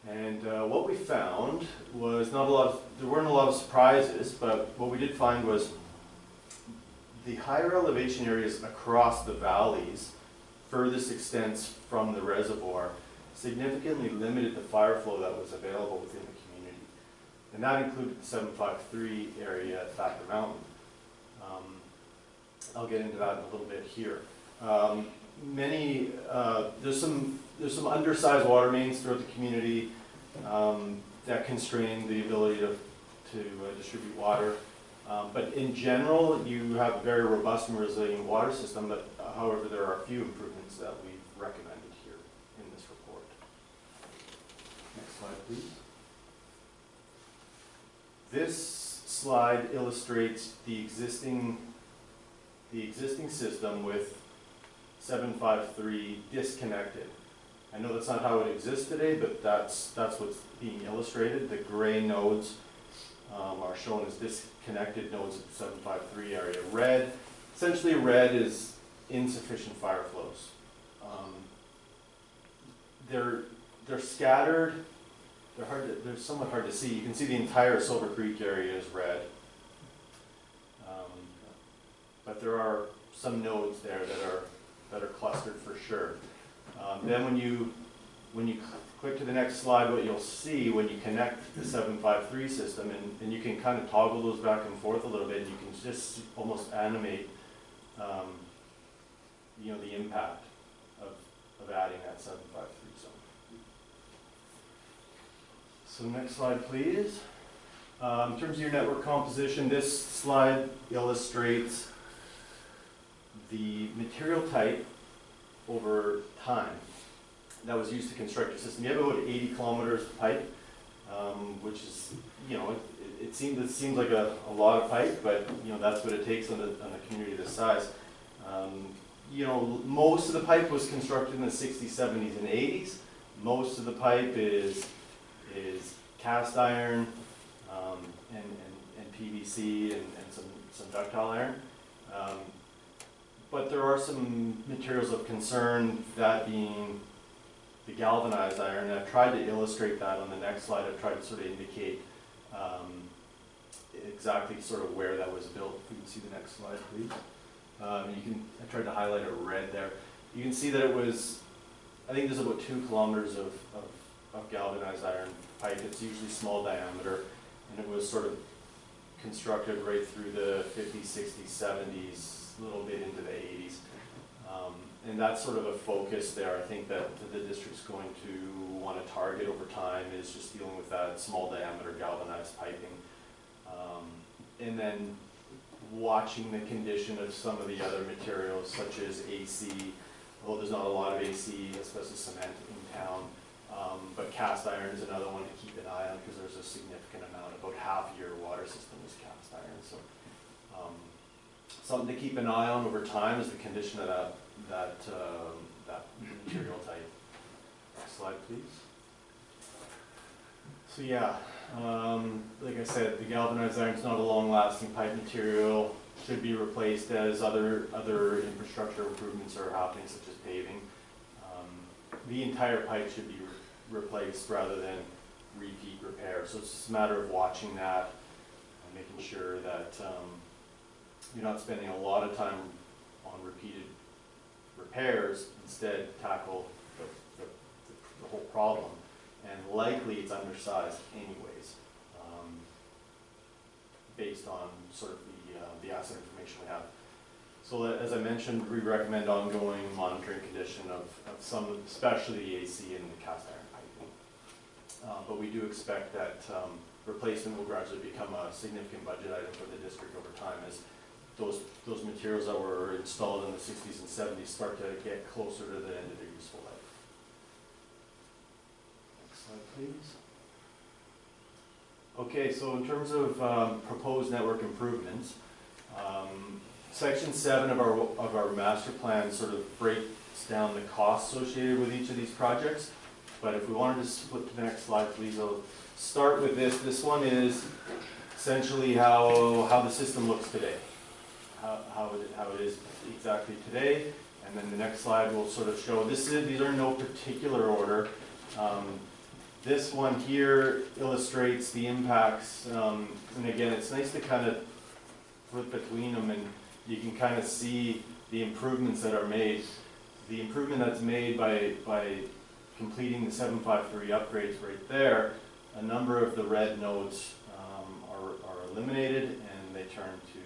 And what we found was there weren't a lot of surprises, but what we did find was the higher elevation areas across the valleys, furthest extents from the reservoir, significantly limited the fire flow that was available within the community. And that included the 753 area at Thacker Mountain. I'll get into that in a little bit here. There's some undersized water mains throughout the community that constrain the ability to distribute water. But in general, you have a very robust and resilient water system, but however, there are a few improvements that we've recommended here in this report. Next slide, please. This slide illustrates the existing system with 753 disconnected. I know that's not how it exists today, but that's what's being illustrated. The gray nodes are shown as disconnected nodes of the 753 area. Essentially red is insufficient fire flows. they're scattered, they're somewhat hard to see. You can see the entire Silver Creek area is red. But there are some nodes there that are clustered for sure. Then when you click to the next slide, what you'll see when you connect the 753 system, and you can kind of toggle those back and forth a little bit, and you can just almost animate the impact of adding that 753 zone. So next slide, please. In terms of your network composition, this slide illustrates the material type over time that was used to construct the system. You have about 80 kilometers of pipe, which is, it seems like a lot of pipe, but that's what it takes on a community this size. Most of the pipe was constructed in the 60s, 70s, and 80s. Most of the pipe is cast iron and PVC and some ductile iron. But there are some materials of concern, that being the galvanized iron. And I've tried to illustrate that on the next slide. I've tried to sort of indicate exactly sort of where that was built. If we can see the next slide, please. I tried to highlight it red there. You can see that it was, I think there's about 2 kilometers of galvanized iron pipe. It's usually small diameter, and it was sort of constructed right through the 50s, 60s, 70s, a little bit into the 80s. And that's sort of a focus there. I think that the district's going to want to target over time is just dealing with that small diameter galvanized piping. And then watching the condition of some of the other materials, such as AC, although there's not a lot of AC, especially cement in town. But cast iron is another one to keep an eye on, because there's a significant amount, about half your water system is cast iron. So something to keep an eye on over time is the condition of that material type. Next slide, please. So yeah, like I said, the galvanized iron is not a long-lasting pipe material. Should be replaced as other infrastructure improvements are happening, such as paving. The entire pipe should be replaced rather than repeat repair. So it's just a matter of watching that and making sure that you're not spending a lot of time on repeated repairs. Instead, tackle the whole problem. And likely it's undersized anyways, based on sort of the asset information we have. So as I mentioned, we recommend ongoing monitoring condition of some, especially the AC and the cast iron piping. But we do expect that replacement will gradually become a significant budget item for the district over time, as those materials that were installed in the 60s and 70s start to get closer to the end of their useful life. Next slide, please. Okay, so in terms of proposed network improvements, Section 7 of our master plan sort of breaks down the costs associated with each of these projects. But if we wanted to flip to the next slide, please, I'll start with this. This one is essentially how the system looks today, how it is exactly today. And then the next slide will sort of show these are in no particular order. This one here illustrates the impacts, and again, it's nice to kind of flip between them, and you can kind of see the improvements that are made. The improvement that's made by completing the 753 upgrades right there, a number of the red nodes are eliminated, and they turn to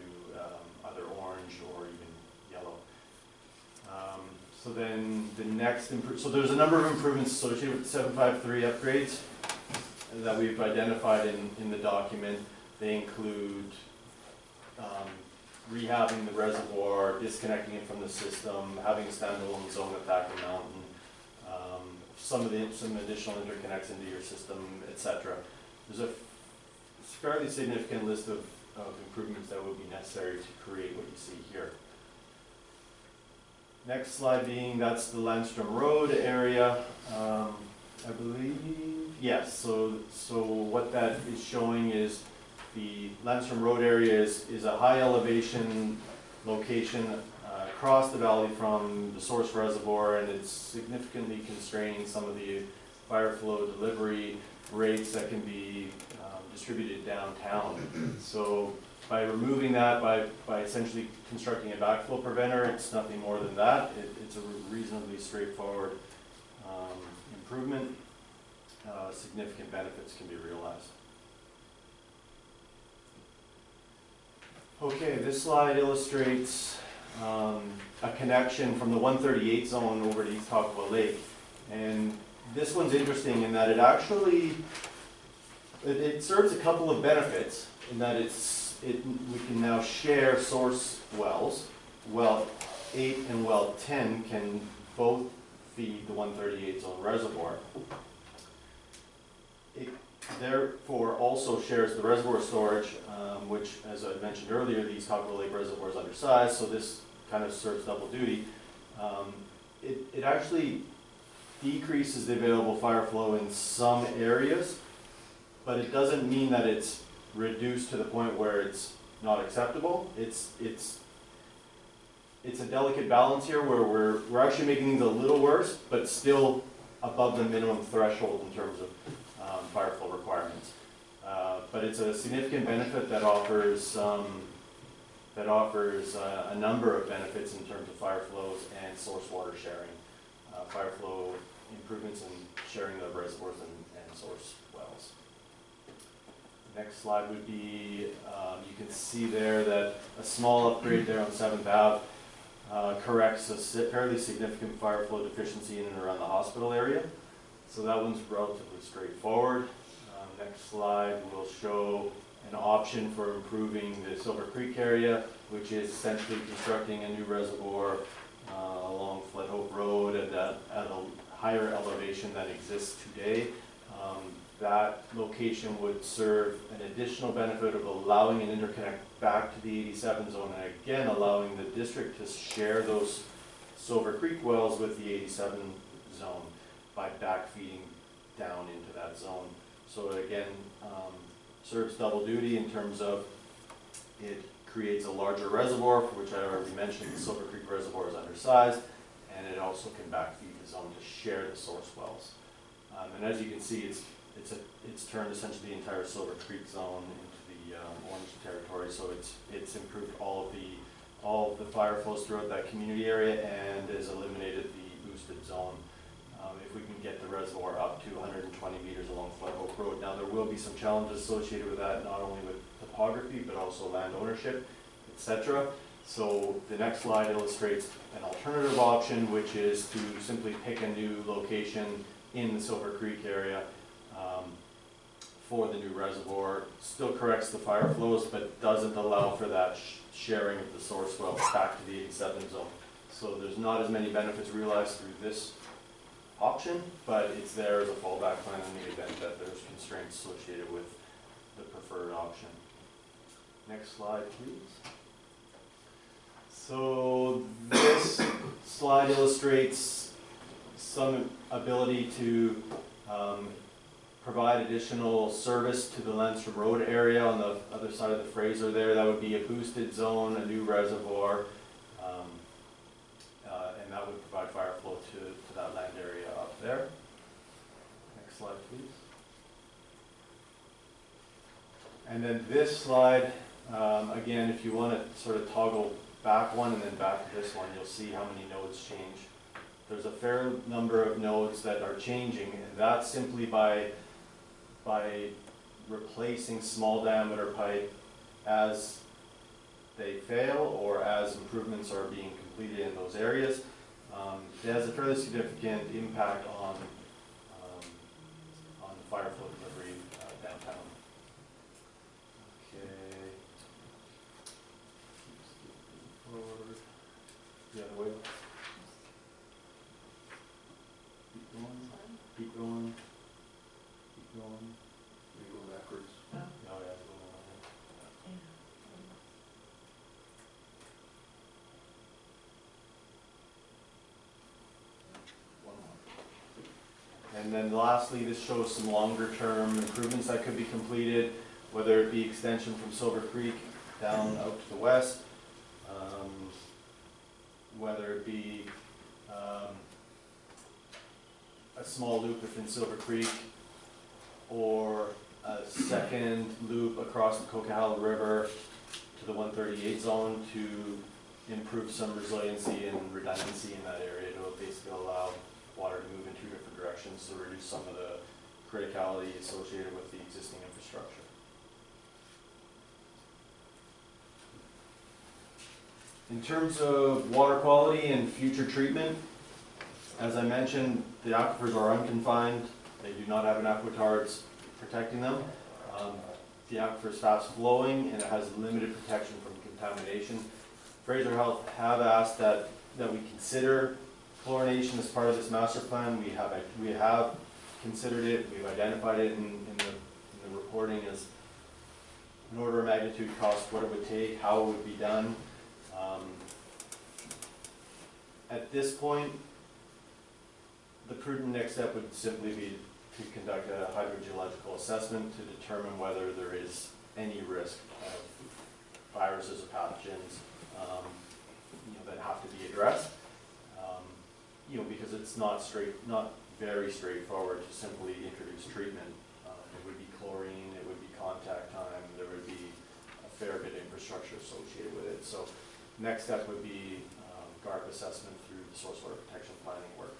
either orange or even yellow. So then the next, so there's a number of improvements associated with the 753 upgrades that we've identified in the document. They include rehabbing the reservoir, disconnecting it from the system, having a standalone zone at Thacker Mountain, some additional interconnects into your system, etc. There's a fairly significant list of improvements that would be necessary to create what you see here. Next slide being, that's the Landstrom Road area, I believe. Yes, so what that is showing is the Landstrom Road area is a high elevation location across the valley from the source reservoir, and it's significantly constraining some of the fire flow delivery rates that can be distributed downtown. So by removing that, by essentially constructing a backflow preventer, it's nothing more than that. It's a reasonably straightforward improvement. Significant benefits can be realized. Okay, this slide illustrates a connection from the 138 zone over to East Tocqueville Lake. And this one's interesting in that it actually, it serves a couple of benefits in that we can now share source wells. Well 8 and well 10 can both feed the 138 zone reservoir. It therefore also shares the reservoir storage, which, as I mentioned earlier, the East Tocqueville Lake Reservoir is undersized, so this kind of serves double duty. It actually decreases the available fire flow in some areas, but it doesn't mean that it's reduced to the point where it's not acceptable. It's a delicate balance here where we're actually making things a little worse, but still above the minimum threshold in terms of fire flow requirements. But it's a significant benefit that offers a number of benefits in terms of fire flows and source water sharing. Fire flow improvements and sharing of reservoirs and source wells. Next slide would be, you can see there that a small upgrade there on 7th Ave corrects a fairly significant fire flow deficiency in and around the hospital area. So that one's relatively straightforward. Next slide will show an option for improving the Silver Creek area, which is essentially constructing a new reservoir along Flood Hope Road at a higher elevation than exists today. That location would serve an additional benefit of allowing an interconnect back to the 87 zone, and again allowing the district to share those Silver Creek wells with the 87 zone by backfeeding down into that zone. So again, serves double duty in terms of it creates a larger reservoir, for which I already mentioned the Silver Creek Reservoir is undersized, and it also can backfeed the zone to share the source wells. And as you can see, it's turned essentially the entire Silver Creek zone into the orange territory, so it's improved all of the fire flows throughout that community area and has eliminated the boosted zone. If we can get the reservoir up to 120 meters along Flood Hope Road. Now there will be some challenges associated with that, not only with topography, but also land ownership, etc. So the next slide illustrates an alternative option, which is to simply pick a new location in the Silver Creek area for the new reservoir. Still corrects the fire flows, but doesn't allow for that sharing of the source wells back to the 87 zone. So there's not as many benefits realized through this option, but it's there as a fallback plan in the event that there's constraints associated with the preferred option. Next slide, please. So this slide illustrates some ability to provide additional service to the Lensford Road area on the other side of the Fraser there. That would be a boosted zone, a new reservoir, and that would provide fire flow to that land area up there. Next slide, please. And then this slide, again, if you want to sort of toggle back one and then back to this one, you'll see how many nodes change. There's a fair number of nodes that are changing, and that's simply by replacing small diameter pipe as they fail or as improvements are being completed in those areas. It has a fairly significant impact on the fire flow delivery downtown. Okay. Forward. The other way. Keep going. Keep going. Keep going. We go backwards. Oh yeah, go on. One more. And then lastly, this shows some longer term improvements that could be completed, whether it be extension from Silver Creek down out to the west, whether it be a small loop within Silver Creek, or a second loop across the Coquihalla River to the 138 zone to improve some resiliency and redundancy in that area to basically allow water to move in two different directions to reduce some of the criticality associated with the existing infrastructure. In terms of water quality and future treatment, as I mentioned, the aquifers are unconfined. They do not have an aquitard protecting them. The aquifer is fast flowing and it has limited protection from contamination. Fraser Health have asked that we consider chlorination as part of this master plan. We have considered it. We've identified it in the reporting as an order of magnitude cost, what it would take, how it would be done. At this point, the prudent next step would simply be to conduct a hydrogeological assessment to determine whether there is any risk of viruses or pathogens that have to be addressed. Because it's not very straightforward to simply introduce treatment. It would be chlorine, it would be contact time, there would be a fair bit of infrastructure associated with it. So next step would be GARP assessment through the source water protection planning work.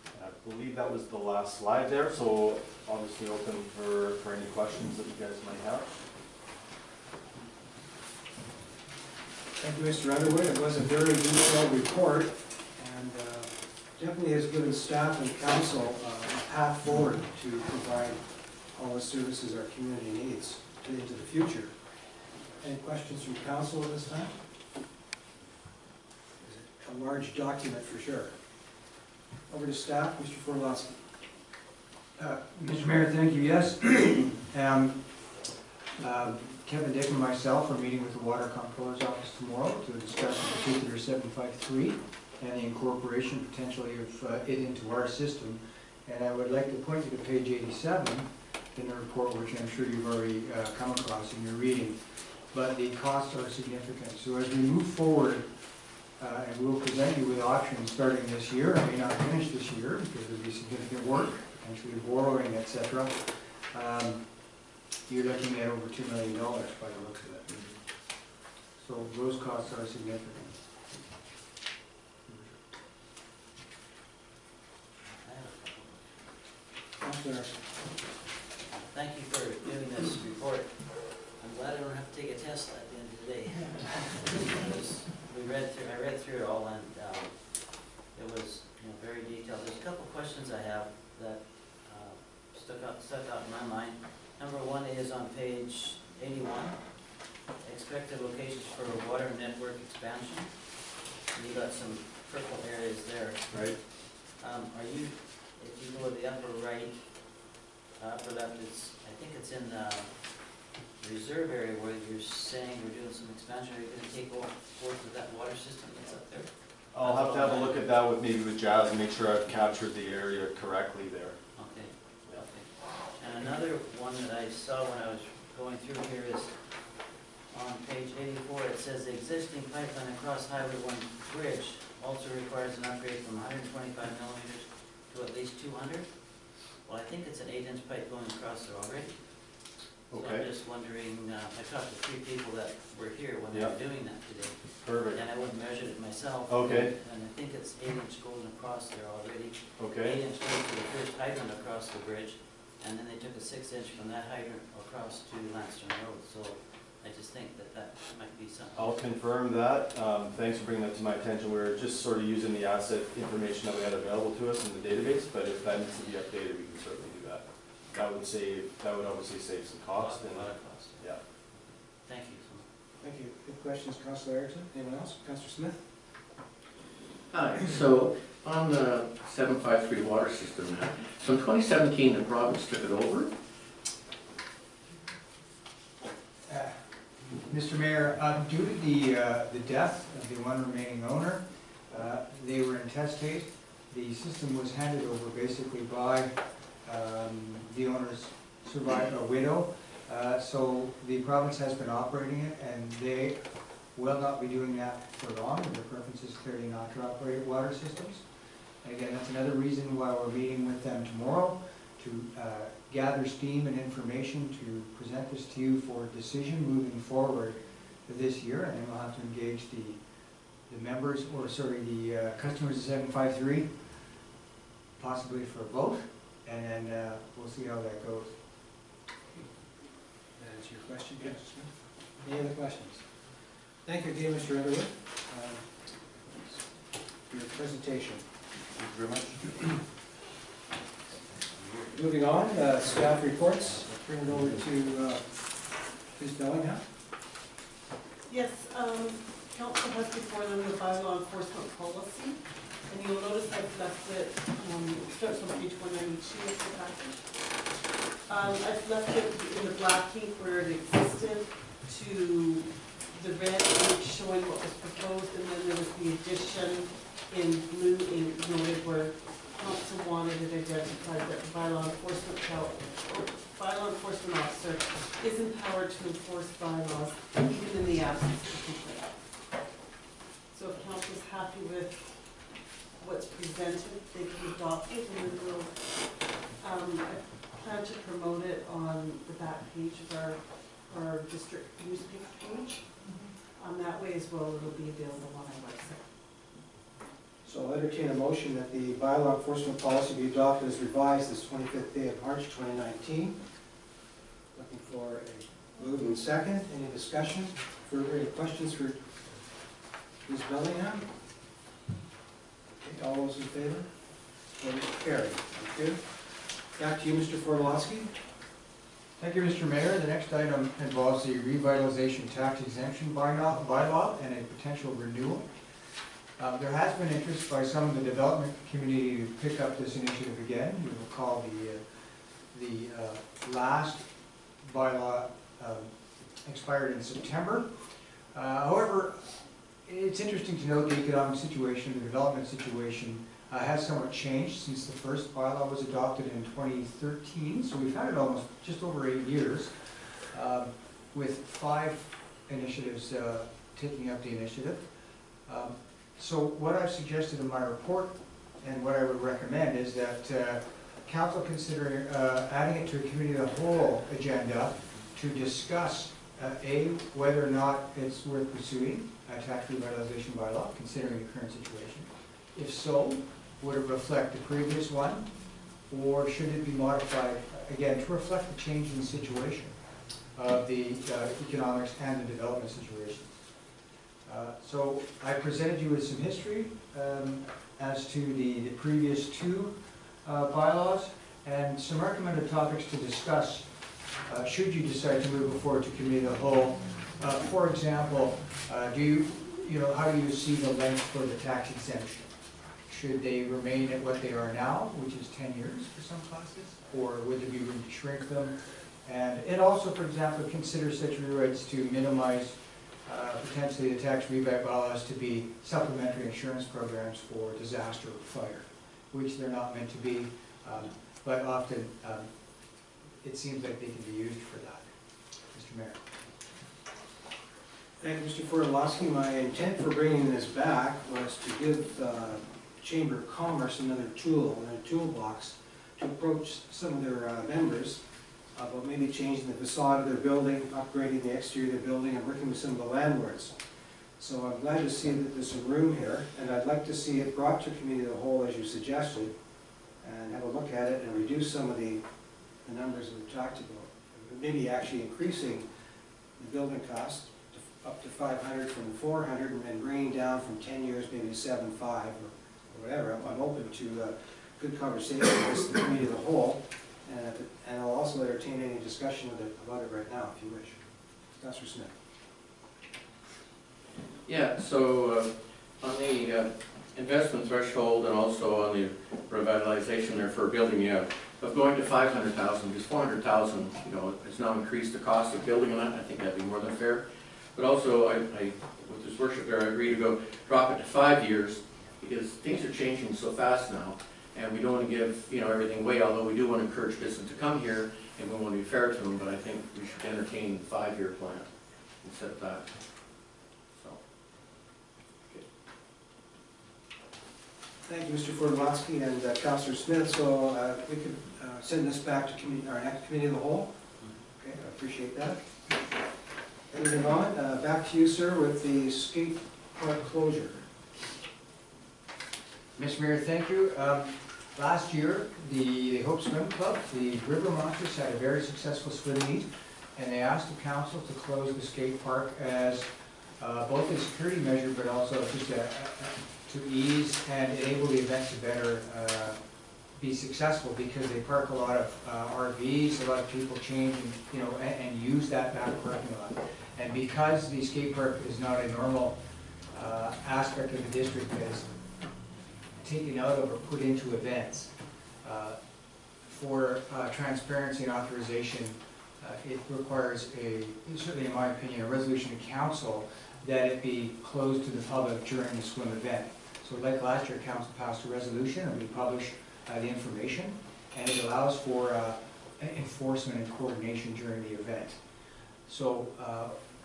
And I believe that was the last slide there, so obviously open for any questions that you guys might have. Thank you, Mr. Underwood. It was a very detailed report, and definitely has given staff and council a path forward to provide all the services our community needs into the future. Any questions from council at this time? A large document for sure. Over to staff, Mr. Forlowski. Mr. Mayor, thank you. Yes. Kevin Dick and myself are meeting with the Water Comptroller's Office tomorrow to discuss in particular 753 and the incorporation potentially of it into our system. And I would like to point you to page 87 in the report, which I'm sure you've already come across in your reading. But the costs are significant. So as we move forward, and we'll present you with options starting this year. I may not finish this year because there'll be significant work, potentially borrowing, etc. You're looking at over $2 million by the looks of it. So those costs are significant. Councilor. Thank you for doing this report. I'm glad I don't have to take a test at the end of the day. I read through it all, and it was very detailed. There's a couple questions I have that stuck out in my mind. Number one is on page 81, expected locations for water network expansion. And you got some purple areas there. Right. If you go to the upper right, upper left, I think it's in the reserve area where you're saying we're doing some expansion. Are you going to take forward with that water system that's up there? I'll have to have a look at that with Jazz and make sure I've captured the area correctly there. Okay. Okay. And another one that I saw when I was going through here is on page 84. It says the existing pipeline across Highway 1 bridge also requires an upgrade from 125 millimeters to at least 200. Well, I think it's an 8-inch pipe going across there already. So Okay. I'm just wondering, I talked to 3 people that were here when they were doing that today. Perfect. And I went and measured it myself. Okay. And I think it's 8-inch going across there already. Okay. 8-inch going to the first hydrant across the bridge, and then they took a 6-inch from that hydrant across to Lansdowne Road. So I just think that might be something. I'll confirm that. Thanks for bringing that to my attention. We were just sort of using the asset information that we had available to us in the database, but if that needs to be updated, we can certainly do that. That would obviously save some cost. A lot of cost. Yeah. Thank you. Thank you. Good questions, Councilor Erickson. Anyone else? Councilor Smith? Hi, so on the 753 water system, so in 2017, the province took it over? Mr. Mayor, due to the death of the one remaining owner, they were intestate. The system was handed over basically by the owner's widow. So the province has been operating it, and they will not be doing that for long. Their preference is clearly not to operate water systems. Again, that's another reason why we're meeting with them tomorrow, to gather steam and information to present this to you for decision moving forward for this year, and then we'll have to engage the members, or sorry, the customers of 753, possibly for a vote, and then we'll see how that goes. That answer your question, Mr. Smith? Any other questions? Thank you again, Mr. Underwood, for your presentation. Thank you very much. Moving on, staff reports. I'll turn it over to Ms. Bellingham. Yes, council has before them the bylaw enforcement policy, and you'll notice I've left it, it starts on page 192 of the package. I've left it in the black ink where it existed to the red ink showing what was proposed, and then there was the addition in blue ink noted where council wanted it identified that the bylaw enforcement officer is empowered to enforce bylaws even in the absence of complaint. So if council's happy with what's presented, they can adopt it, and then we'll, I plan to promote it on the back page of our district newspaper page. That way as well, it'll be available on our website. So I'll entertain a motion that the bylaw enforcement policy be adopted as revised this 25th day of March 2019. Looking for a move and second. Any discussion? Any questions for Ms. Bellingham? Okay, all those in favor? Vote is carried. Thank you. Back to you, Mr. Fortolowski. Thank you, Mr. Mayor. The next item involves the revitalization tax exemption bylaw and a potential renewal. There has been interest by some of the development community to pick up this initiative again. You recall the last bylaw expired in September. However, it's interesting to note the economic situation, the development situation has somewhat changed since the first bylaw was adopted in 2013. So we've had it almost just over 8 years with 5 initiatives taking up the initiative. So what I've suggested in my report and what I would recommend is that council consider adding it to a committee of the whole agenda to discuss whether or not it's worth pursuing a tax revitalization bylaw, considering the current situation. If so, would it reflect the previous one, or should it be modified again to reflect the change in the situation of the economics and the development situation? So I presented you with some history as to the previous 2 bylaws and some recommended topics to discuss should you decide to move it forward to committee of the whole. For example, how do you see the length for the tax exemption? Should they remain at what they are now, which is 10 years for some classes, or would there be room to shrink them? And also, for example, consider such rewrites to minimize potentially the tax rebate bylaws to be supplementary insurance programs for disaster or fire, which they're not meant to be, but often it seems like they can be used for that. Mr. Mayor. Thank you, Mr. Fortolowski. My intent for bringing this back was to give Chamber of Commerce another tool in their toolbox to approach some of their members about maybe changing the facade of their building, upgrading the exterior of their building, and working with some of the landlords. So I'm glad to see that there's some room here, and I'd like to see it brought to committee of the whole as you suggested, and have a look at it and reduce some of the numbers that we talked about. Maybe actually increasing the building cost up to 500 from 400, and then bringing down from 10 years maybe to 7.5 or whatever. I'm open to good conversation with the committee of the whole. And I'll also entertain any discussion about it right now, if you wish. Councilor Smith. Yeah, so on the investment threshold and also on the revitalization there for building, of going to 500,000, because 400,000, has now increased the cost of building on that. I think that'd be more than fair. But also, with this worship there, I agree to drop it to 5 years, because things are changing so fast now. And we don't want to give, everything away, although we do want to encourage business to come here, and we want to be fair to them, but I think we should entertain the 5-year plan instead of that. So. Okay. Thank you, Mr. Fordowski and Councillor Smith. So we could send this back to our next committee of the whole. Okay, I appreciate that. Moving on, back to you, sir, with the skate park closure. Mr. Mayor, thank you. Last year, the Hope Swim Club, the River Monsters, had a very successful swim meet, and they asked the council to close the skate park as both a security measure, but also just to ease and enable the event to better be successful, because they park a lot of RVs, a lot of people change and use that back parking lot. And because the skate park is not a normal aspect of the district that is taken out of or put into events, for transparency and authorization, it requires certainly in my opinion, a resolution to council that it be closed to the public during the swim event. So like last year, council passed a resolution and we published the information, and it allows for enforcement and coordination during the event. So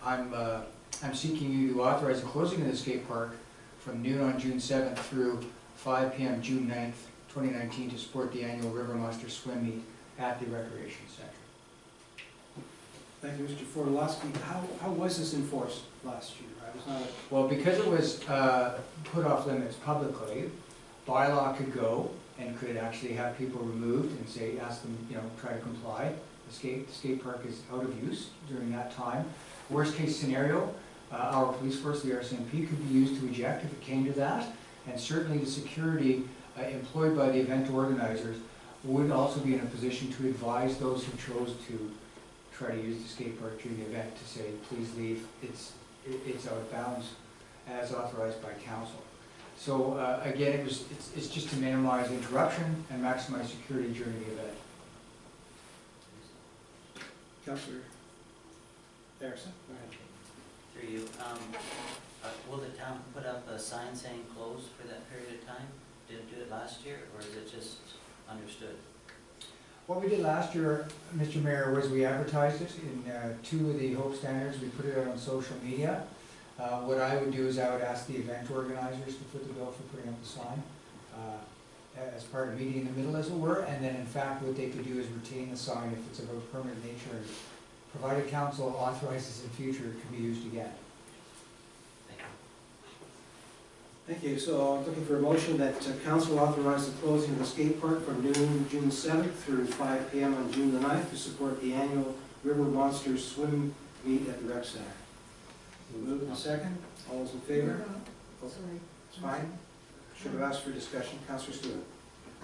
I'm seeking you to authorize the closing of the skate park from noon on June 7th through 5 p.m. June 9th, 2019 to support the annual River Monster Swim Meet at the Recreation Center. Thank you, Mr. Fordowski. How was this enforced last year? I was not. Well, because it was put off limits publicly, bylaw could go and could actually have people removed and say, ask them, try to comply. The skate park is out of use during that time. Worst case scenario, our police force, the RCMP, could be used to eject if it came to that. And certainly the security employed by the event organizers would also be in a position to advise those who chose to try to use the skate park during the event to say, please leave, it's out of bounds as authorized by council. So again, it's just to minimize interruption and maximize security during the event. Councillor Harrison, go ahead. Through you, will the town put up a sign saying closed for that period of time? Did it do it last year, or is it just understood? What we did last year, Mr. Mayor, was we advertised it in 2 of the Hope Standards. We put it out on social media. What I would do is I would ask the event organizers to foot the bill for putting up the sign as part of meeting in the middle, as it were. And then, in fact, what they could do is retain the sign if it's of a permanent nature. And provided council authorizes in future, it can be used again. Thank you. Thank you. So I'm looking for a motion that council authorize the closing of the skate park from noon June 7th through 5 p.m. on June the 9th to support the annual River Monsters Swim Meet at the Rec Center. Moved and second. All those in favor? Sorry. It's fine. Should have asked for discussion. Councillor Stewart.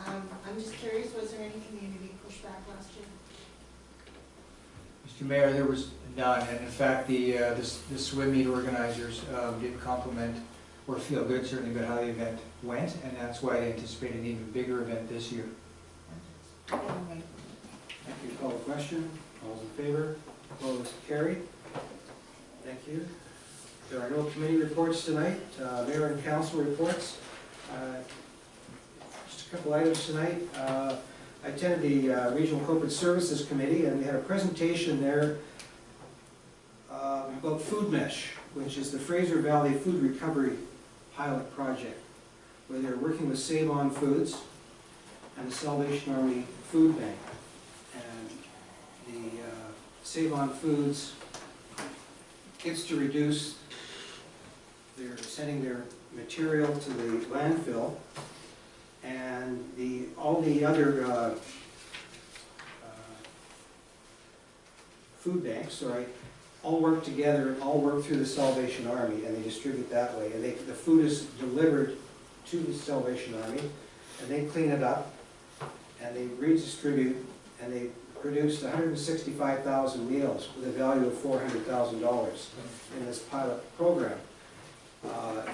I'm just curious, was there any community pushback last year? Mr. Mayor, there was none. And in fact, the swim meet organizers did compliment or feel good certainly about how the event went, and that's why they anticipate an even bigger event this year. Thank you. Call the question. All those in favor? Opposed? Carried. Thank you. There are no committee reports tonight. Mayor and council reports. Just a couple items tonight. I attended the Regional Corporate Services Committee, and we had a presentation there about Food Mesh, which is the Fraser Valley Food Recovery Pilot Project, where they're working with Save On Foods and the Salvation Army Food Bank. And the Save On Foods gets to reduce, they're sending their material to the landfill, and all the other food banks, all work together, all work through the Salvation Army, and they distribute that way. And the food is delivered to the Salvation Army, and they clean it up, and they redistribute, and they produced 165,000 meals with a value of $400,000 in this pilot program.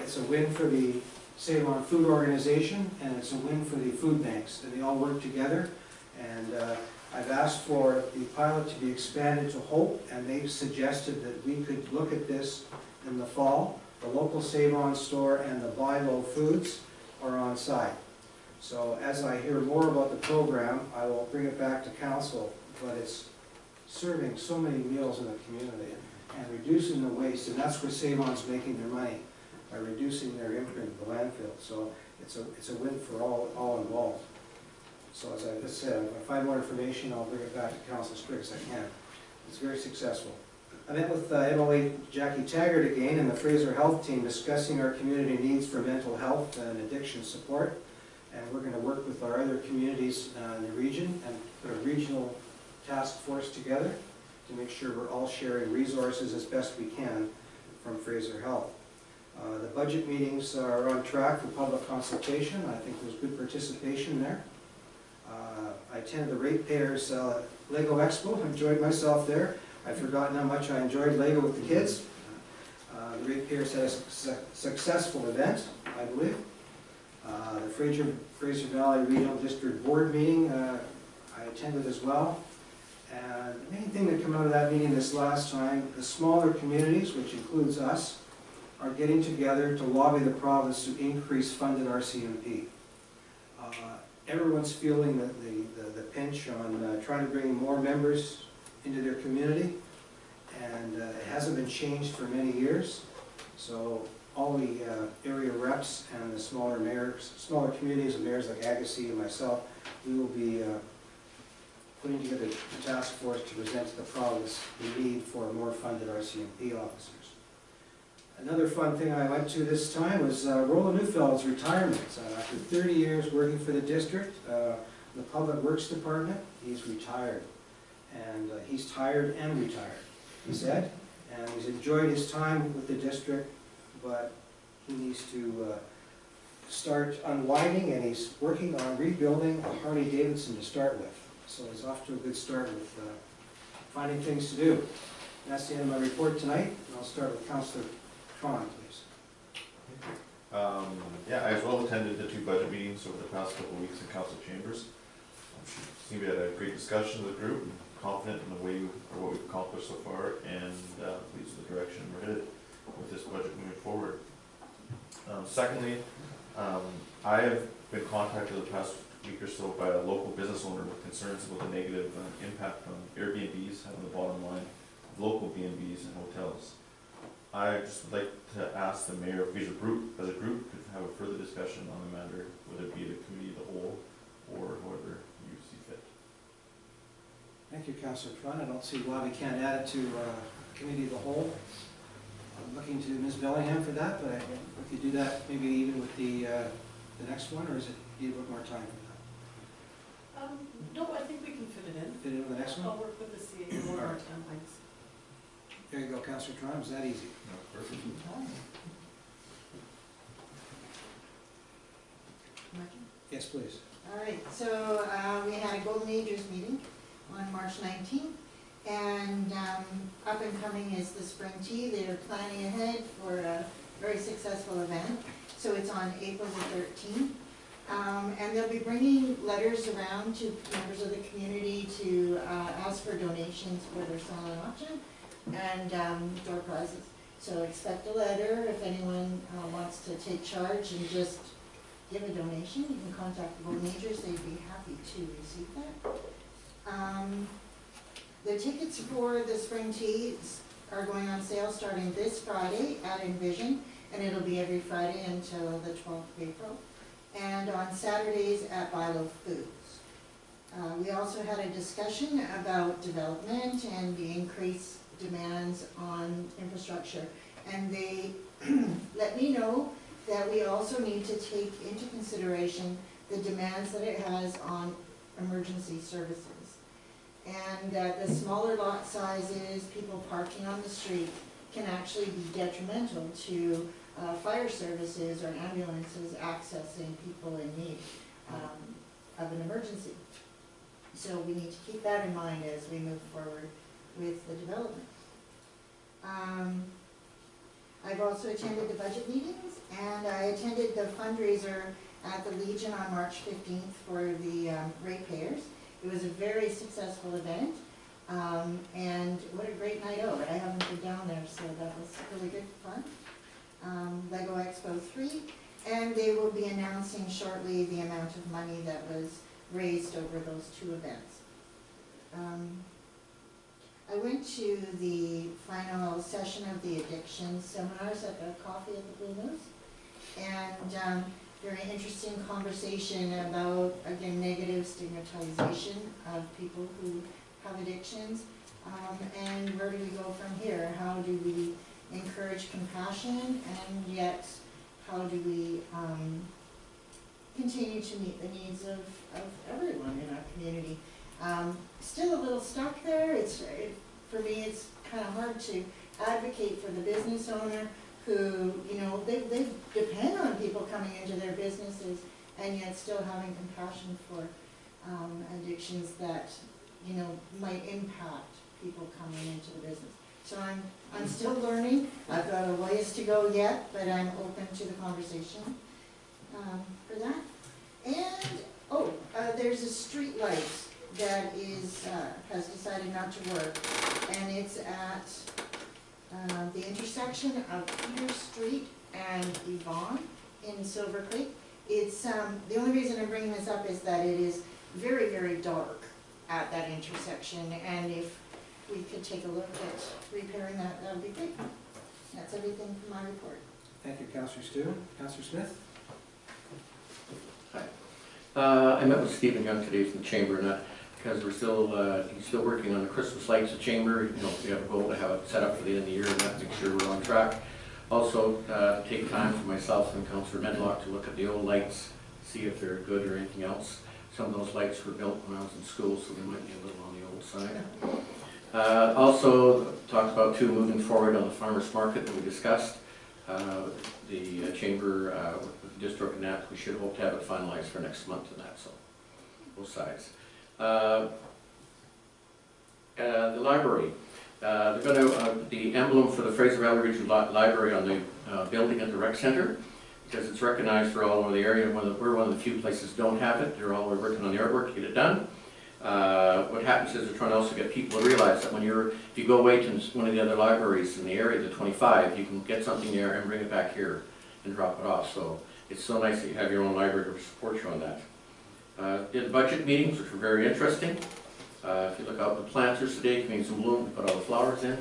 It's a win for the Save On Food organization, and it's a win for the food banks, and they all work together. And I've asked for the pilot to be expanded to Hope, and they've suggested that we could look at this in the fall. The local Save On store and the Buy Low Foods are on site. So as I hear more about the program, I will bring it back to council, but it's serving so many meals in the community and reducing the waste, and that's where Save On's making their money, by reducing their imprint of the landfill. So it's a win for all involved. So as I said, if I find more information, I'll bring it back to council as quick as I can. It's very successful. I met with MOA Jackie Taggart again and the Fraser Health team discussing our community needs for mental health and addiction support. And we're going to work with our other communities in the region and put a regional task force together to make sure we're all sharing resources as best we can from Fraser Health. The budget meetings are on track for public consultation. I think there's good participation there. I attended the Ratepayers Lego Expo. I enjoyed myself there. I'd forgotten how much I enjoyed Lego with the kids. The Ratepayers had a successful event, I believe. The Fraser Valley Regional District Board meeting I attended as well. And the main thing that came out of that meeting this last time, the smaller communities, which includes us, are getting together to lobby the province to increase funded RCMP. Everyone's feeling the pinch on trying to bring more members into their community, and it hasn't been changed for many years. So all the area reps and the smaller communities and mayors like Agassiz and myself, we will be putting together a task force to present to the province the need for more funded RCMP officers. Another fun thing I went to this time was Roland Neufield's retirement. After 30 years working for the district, the Public Works Department, he's retired. And he's tired and retired, he said. And he's enjoyed his time with the district, but he needs to start unwinding, and he's working on rebuilding a Harley Davidson to start with. So he's off to a good start with finding things to do. And that's the end of my report tonight, and I'll start with Councillor Tron, please. Yeah, I as well attended the 2 budget meetings over the past couple of weeks in council chambers. We had a great discussion with the group, and confident in the way or what we've accomplished so far, and pleased with the direction we're headed with this budget moving forward. Secondly, I have been contacted the past week or so by a local business owner with concerns about the negative impact on Airbnbs having the bottom line of local B&Bs and hotels. I just would like to ask the mayor if we as a group could have a further discussion on the matter, whether it be the committee of the whole or however you see fit. Thank you, Councillor Tron. I don't see why we can't add it to committee of the whole. I'm looking to Ms. Bellingham for that, but we could do that maybe even with the next one, or is it need a bit more time for that? No, I think we can fit it in. Fit it in with the next one? I'll work with the CA or our timelines. There you go, Councillor Tron. Is that easy? No, perfect. Yes, please. All right, so we had a Golden Agers meeting on March 19th, and up and coming is the Spring Tea. They're planning ahead for a very successful event. So it's on April the 13th. And they'll be bringing letters around to members of the community to ask for donations for their silent auction and door prizes. So expect a letter. If anyone wants to take charge and just give a donation, you can contact the Golden Agers. They'd be happy to receive that. The tickets for the Spring Teas are going on sale starting this Friday at Envision, and it'll be every Friday until the 12th of April, and on Saturdays at Bilo Foods. We also had a discussion about development and the increased demands on infrastructure, and they let me know that we also need to take into consideration the demands that it has on emergency services. And that the smaller lot sizes, people parking on the street, can actually be detrimental to fire services or ambulances accessing people in need of an emergency. So we need to keep that in mind as we move forward with the development. I've also attended the budget meetings, and I attended the fundraiser at the Legion on March 15th for the ratepayers. It was a very successful event, and what a great night out. I haven't been down there, so that was really good fun. Lego Expo 3, and they will be announcing shortly the amount of money that was raised over those 2 events. I went to the final session of the addiction seminars at the Coffee at the Blue Moose, and very interesting conversation about, again, negative stigmatization of people who have addictions. And where do we go from here? How do we encourage compassion, and yet how do we continue to meet the needs of everyone in our community? Still a little stuck there. For me, it's kind of hard to advocate for the business owner who, you know, they depend on people coming into their businesses, and yet still having compassion for addictions that, you know, might impact people coming into the business. So I'm still learning. I've got a ways to go yet, but I'm open to the conversation for that. And there's a street light that has decided not to work, and it's at the intersection of Peter Street and Yvonne in Silver Creek. It's the only reason I'm bringing this up is that it is very, very dark at that intersection, and if we could take a look at repairing that, that would be great. That's everything from my report. Thank you, Councillor Stu. Councillor Smith? Hi. I met with Stephen Young today from the Chamber, and that, because we're still, he's still working on the Christmas lights at Chamber. You know, we have a goal to have it set up for the end of the year, and that make sure we're on track. Also, take time for myself and Councillor Medlock to look at the old lights, see if they're good or anything else. Some of those lights were built when I was in school, so they might be a little on the old side. Also, talked about too, moving forward on the farmers market that we discussed. The Chamber, with the district and that, we should hope to have it finalized for next month and that, so both sides. The library. They're going to, the emblem for the Fraser Valley Regional Library on the building at the rec center, because it's recognized for all over the area. We're one of the few places don't have it. They're all working on the artwork to get it done. What happens is they're trying to also get people to realize that if you go away to one of the other libraries in the area, the 25, you can get something there and bring it back here and drop it off. So it's so nice that you have your own library to support you on that. Did budget meetings, which were very interesting. If you look out the planters today, Communities in Bloom, put all the flowers in.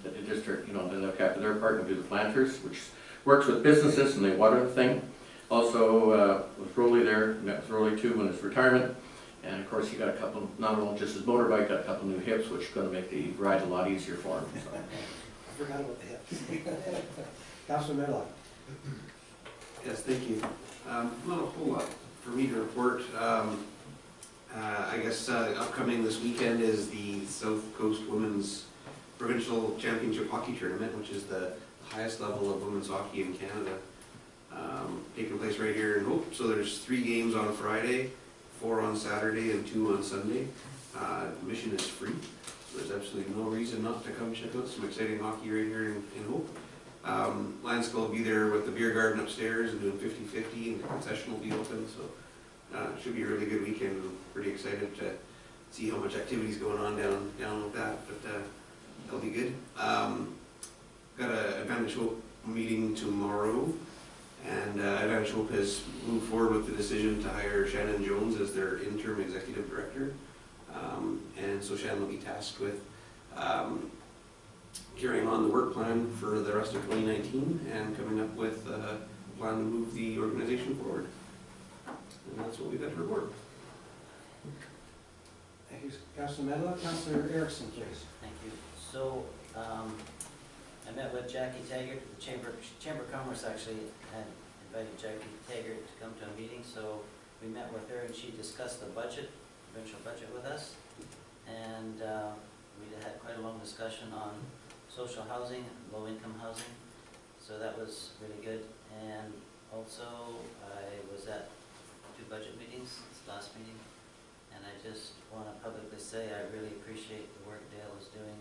That the district, you know, they look after their part and do the planters, which works with businesses and they water the thing. Also, with Rolly there, met with Rolly too in his retirement. And of course, he got a couple, not only just his motorbike, got a couple new hips, which is going to make the ride a lot easier for him. So. I forgot about the hips. Councillor Medlock. Yes, thank you. Not a whole lot for me to report. I guess upcoming this weekend is the South Coast Women's Provincial Championship Hockey Tournament, which is the highest level of women's hockey in Canada, taking place right here in Hope. So there's 3 games on Friday, 4 on Saturday, and 2 on Sunday. Admission is free, so there's absolutely no reason not to come check out some exciting hockey right here in Hope. Lions will be there with the beer garden upstairs and doing 50-50, and the concession will be open, so it should be a really good weekend. I'm pretty excited to see how much activity is going on down with that, but that'll be good. Got an Advantage Hope meeting tomorrow, and Advantage Hope has moved forward with the decision to hire Shannon Jones as their interim executive director. And so Shannon will be tasked with carrying on the work plan for the rest of 2019 and coming up with a plan to move the organization forward. And that's what we've got to report. Thank you, Councillor Medlock. Councillor Erickson, please. Thank you. So, I met with Jackie Taggart, the Chamber of Commerce actually had invited Jackie Taggart to come to a meeting, so we met with her and she discussed the budget, provincial budget with us. And we had quite a long discussion on social housing, low-income housing, so that was really good. And also, I was at 2 budget meetings, this last meeting, and I just want to publicly say I really appreciate the work Dale is doing,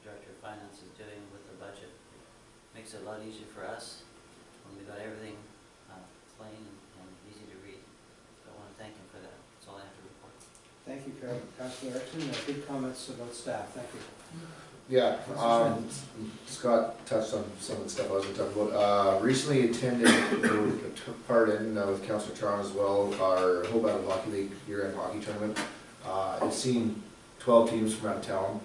Director of Finance is doing with the budget. It makes it a lot easier for us when we got everything plain and easy to read. So I want to thank him for that. That's all I have to report. Thank you, Councillor Erickson. Good comments about staff. Thank you. Yeah, Scott touched on some of the stuff I was going to talk about. Recently attended, took part in with Councillor Tron as well, our Hope Out of Hockey League year-end hockey tournament. I've seen 12 teams from out of town,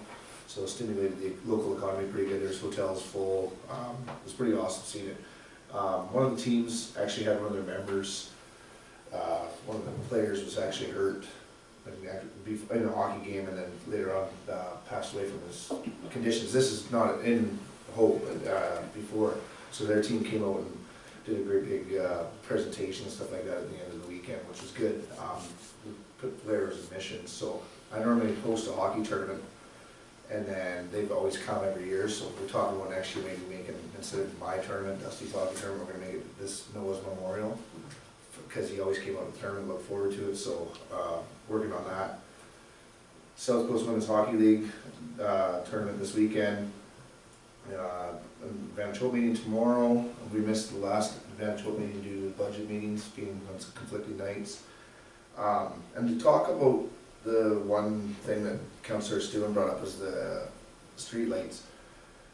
so stimulated the local economy pretty good. There's hotels full. It was pretty awesome seeing it. One of the teams actually had one of their members, one of the players was actually hurt in a hockey game, and then later on passed away from his conditions. This is not in Hope, but before. So their team came out and did a great big presentation and stuff like that at the end of the weekend, which was good. Put players in missions. So I normally host a hockey tournament, and then they've always come every year. So we're talking about next year maybe making, instead of my tournament, Dusty's hockey tournament, we're gonna make it this Noah's Memorial, because he always came out to the tournament, look forward to it. So working on that. South Coast Women's Hockey League tournament this weekend. Manitoba meeting tomorrow. We missed the last Manitoba meeting due to budget meetings being on conflicting nights. And to talk about the one thing that Councillor Stewart brought up is the street lights.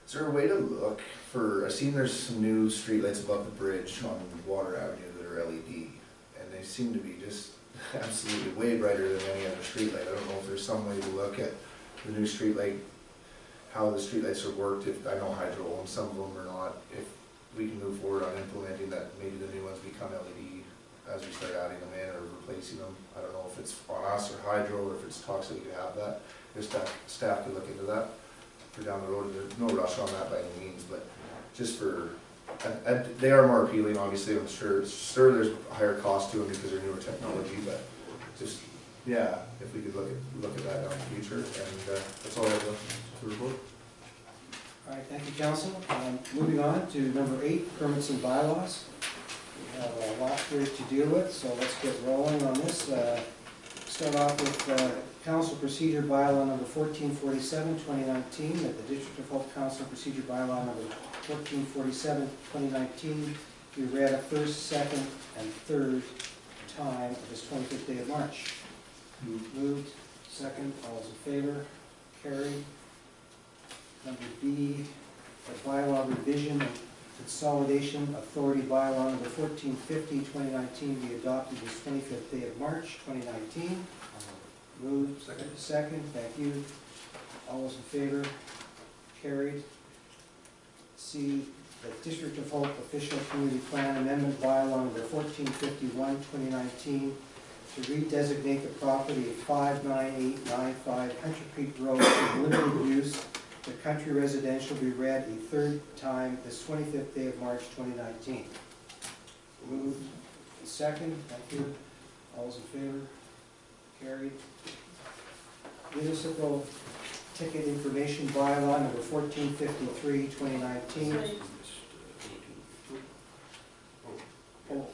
Is there a way to look for, I've seen there's some new street lights above the bridge on Water Avenue that are LED, and they seem to be just absolutely way brighter than any other street light. I don't know if there's some way to look at the new street light, how the streetlights are worked. If I know hydro owns some of them or not, if we can move forward on implementing that, maybe the new ones become LED as we start adding them in or replacing them. I don't know if it's on us or hydro, or if it's talks that we could have that. If staff could look into that for down the road. There's no rush on that by any means, but just for, and they are more appealing, obviously. I'm sure there's a higher cost to them because they're newer technology, but just, yeah, if we could look at that in the future. And that's all I have to report. All right, thank you, Council. Moving on to number 8, permits and bylaws. We have a lot here to deal with, so let's get rolling on this. Start off with Council Procedure Bylaw number 1447, 2019, that the District of Hope Council Procedure Bylaw number 1447, 2019 be read a first, second, and third time of this 25th day of March. Moved. Second. All those in favor? Carried. Number B, the bylaw revision and consolidation authority bylaw number 1450, 2019 be adopted this 25th day of March, 2019. Moved. Second. Second. Thank you. All those in favor? Carried. C, the District of Hope official community plan amendment bylaw number 1451, 2019 to redesignate the property of 59895 Hunter Creek Road for limited use. The country residential be read a third time this 25th day of March 2019. Moved. Second. Thank you. All those in favor? Carried. Municipal ticket information bylaw number 1453, 2019. Oh,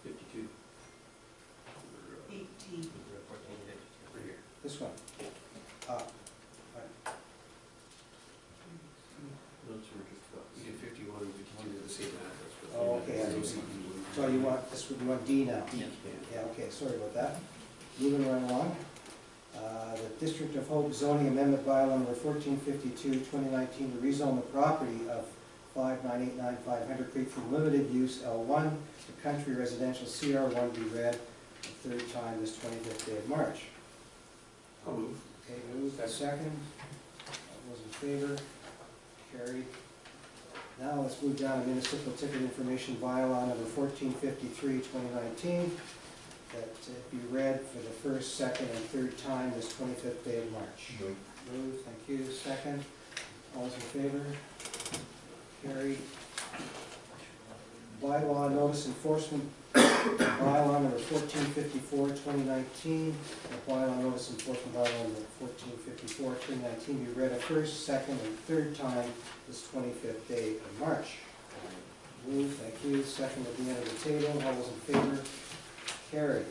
52. 18. this one. We did 51 and 52 to the same address. but- Oh, okay. So you want, this would, you want D now? Yeah. Yeah, okay, sorry about that. Moving right along. The District of Hope zoning amendment bylaw number 1452, 2019 to rezone the property of 59895 Hunter Creek from limited use L1 to country residential CR1 be read the third time this 25th day of March. I'll move. Okay, moved. Second. All those in favor? Carried. Now let's move down to municipal ticket information bylaw number 1453, 2019. That be read for the first, second, and third time this 25th day of March. Moved. Thank you. Second. All those in favor? Carried. Bylaw notice enforcement bylaw number 1454, 2019. The bylaw notice enforcement bylaw number 1454, 2019 be read a first, second, and third time this 25th day of March. Moved. Thank you. Second at the end of the table. All those in favor? Carried.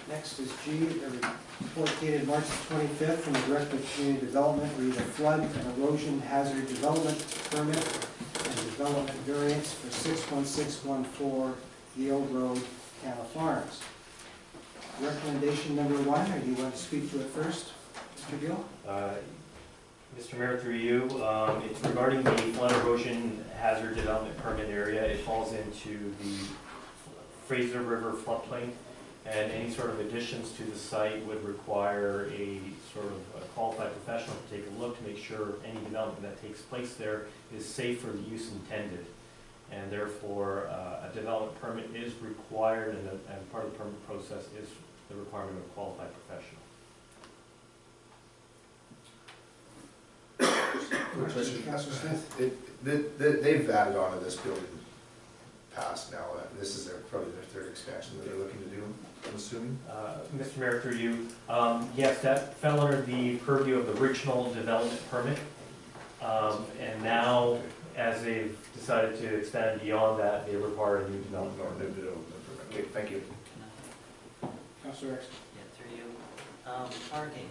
Next is G, a report dated March 25th from the Director of Community Development, read a flood and erosion hazard development permit and development variance for 61614 Yield Road, Canna Farms. Recommendation number 1, or do you want to speak to it first, Mr. Gill? Mr. Mayor, through you, it's regarding the flood erosion hazard development permit area. It falls into the Fraser River floodplain, And any sort of additions to the site would require a sort of a qualified professional to take a look to make sure any development that takes place there is safe for the use intended. And therefore, a development permit is required, and part of the permit process is the requirement of a qualified professional. Question, Councilor Smith? They've added on to this building past now, this is probably their third expansion that they're looking to do, I'm assuming? Mr. Mayor, through you, yes, that fell under the purview of the original development permit. And now, as they've decided to expand beyond that, they require a new development permit. Okay, thank you. Councilor X. Yeah, through you. Parking.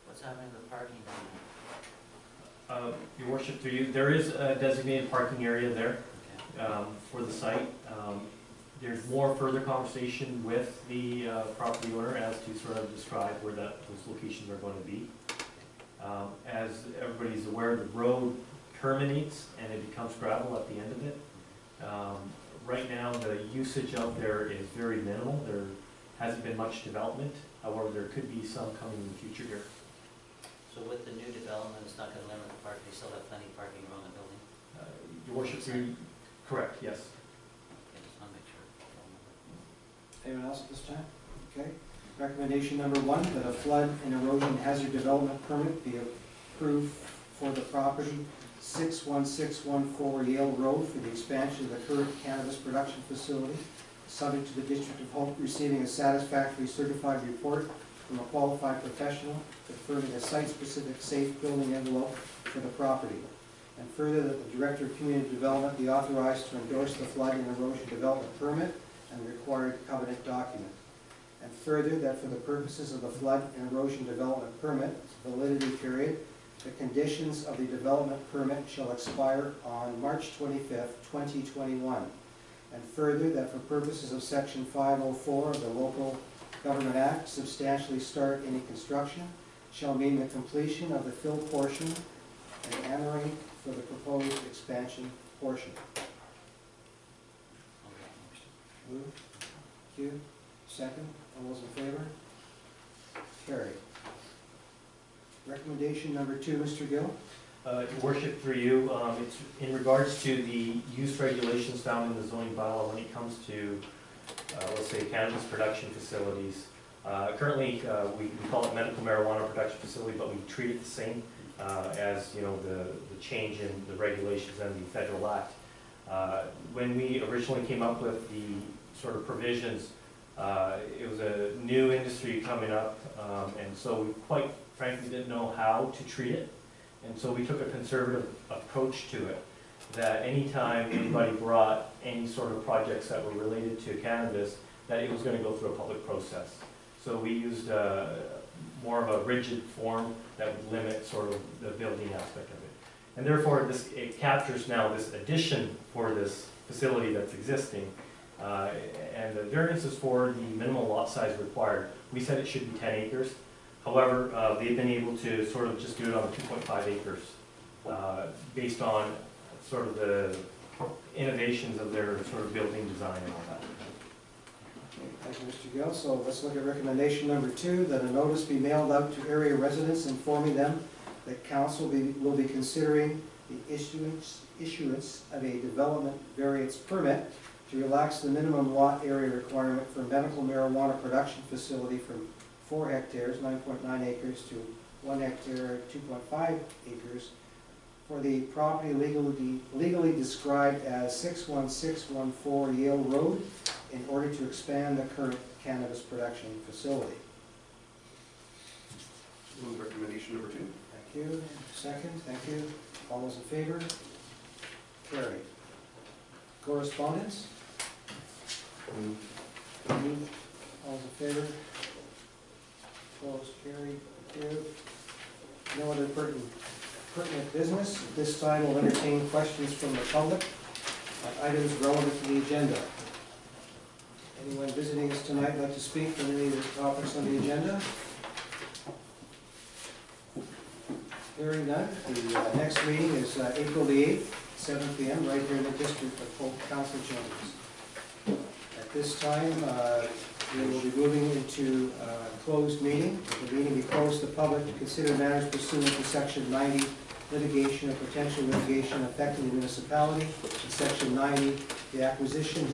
What's happening with parking down there? Your worship, through you, there is a designated parking area there for the site. There's more further conversation with the property owner as to sort of describe where those locations are going to be. As everybody's aware, the road terminates and it becomes gravel at the end of it. Right now, the usage out there is very minimal. There hasn't been much development. However, there could be some coming in the future here. So with the new development, it's not gonna limit the parking, they still have plenty of parking around the building? Your worship, correct, yes. Okay, just wanna make sure. Anyone else at this time? Okay. Recommendation number 1, that a flood and erosion hazard development permit be approved for the property 61614 Yale Road for the expansion of the current cannabis production facility, subject to the District of Hope receiving a satisfactory certified report from a qualified professional confirming a site-specific safe building envelope for the property. And further, that the Director of Community Development be authorized to endorse the flood and erosion development permit and the required covenant document. And further, that for the purposes of the flood and erosion development permit validity period, the conditions of the development permit shall expire on March 25th, 2021. And further, that for purposes of Section 504 of the Local Government Act, substantially start any construction shall mean the completion of the fill portion and hammering for the proposed expansion portion. Move. Q. Second. All those in favor? Carried. Recommendation number 2, Mr. Gill. Your worship, through you, it's in regards to the use regulations found in the zoning bylaw when it comes to, let's say, cannabis production facilities. Currently, we call it medical marijuana production facility, but we treat it the same as the change in the regulations and the federal act. When we originally came up with the sort of provisions, it was a new industry coming up, and so we quite frankly didn't know how to treat it. And so we took a conservative approach to it, that anytime anybody brought any sort of projects that were related to cannabis, that it was going to go through a public process. So we used more of a rigid form that would limit sort of the building aspect of it. And therefore, it captures now this addition for this facility that's existing. And the variance is for the minimal lot size required. We said it should be 10 acres. However, they've been able to sort of just do it on 2.5 acres based on sort of the innovations of their sort of building design and all that. Okay, thank you, Mr. Gill. So let's look at recommendation number 2, that a notice be mailed out to area residents informing them that council will be considering the issuance of a development variance permit to relax the minimum lot area requirement for medical marijuana production facility from 4 hectares, 9.9 acres, to 1 hectare, 2.5 acres, for the property legally described as 61614 Yale Road in order to expand the current cannabis production facility. Move recommendation number 2. Thank you. Second. Thank you. All those in favor? Carried. Correspondence? Move. All those in favor? Opposed? Carried. Thank you. No other pertinent business. At this time, we'll entertain questions from the public on items relevant to the agenda. Anyone visiting us tonight like to speak on any of the topics on the agenda? Hearing none. The next meeting is April the 8th, 7 p.m., right here in the District of Hope Council Chambers. At this time, We will be moving into closed meeting. The meeting be closed to the public to consider matters pursuant to Section 90, litigation or potential litigation affecting the municipality, and Section 90, the acquisition,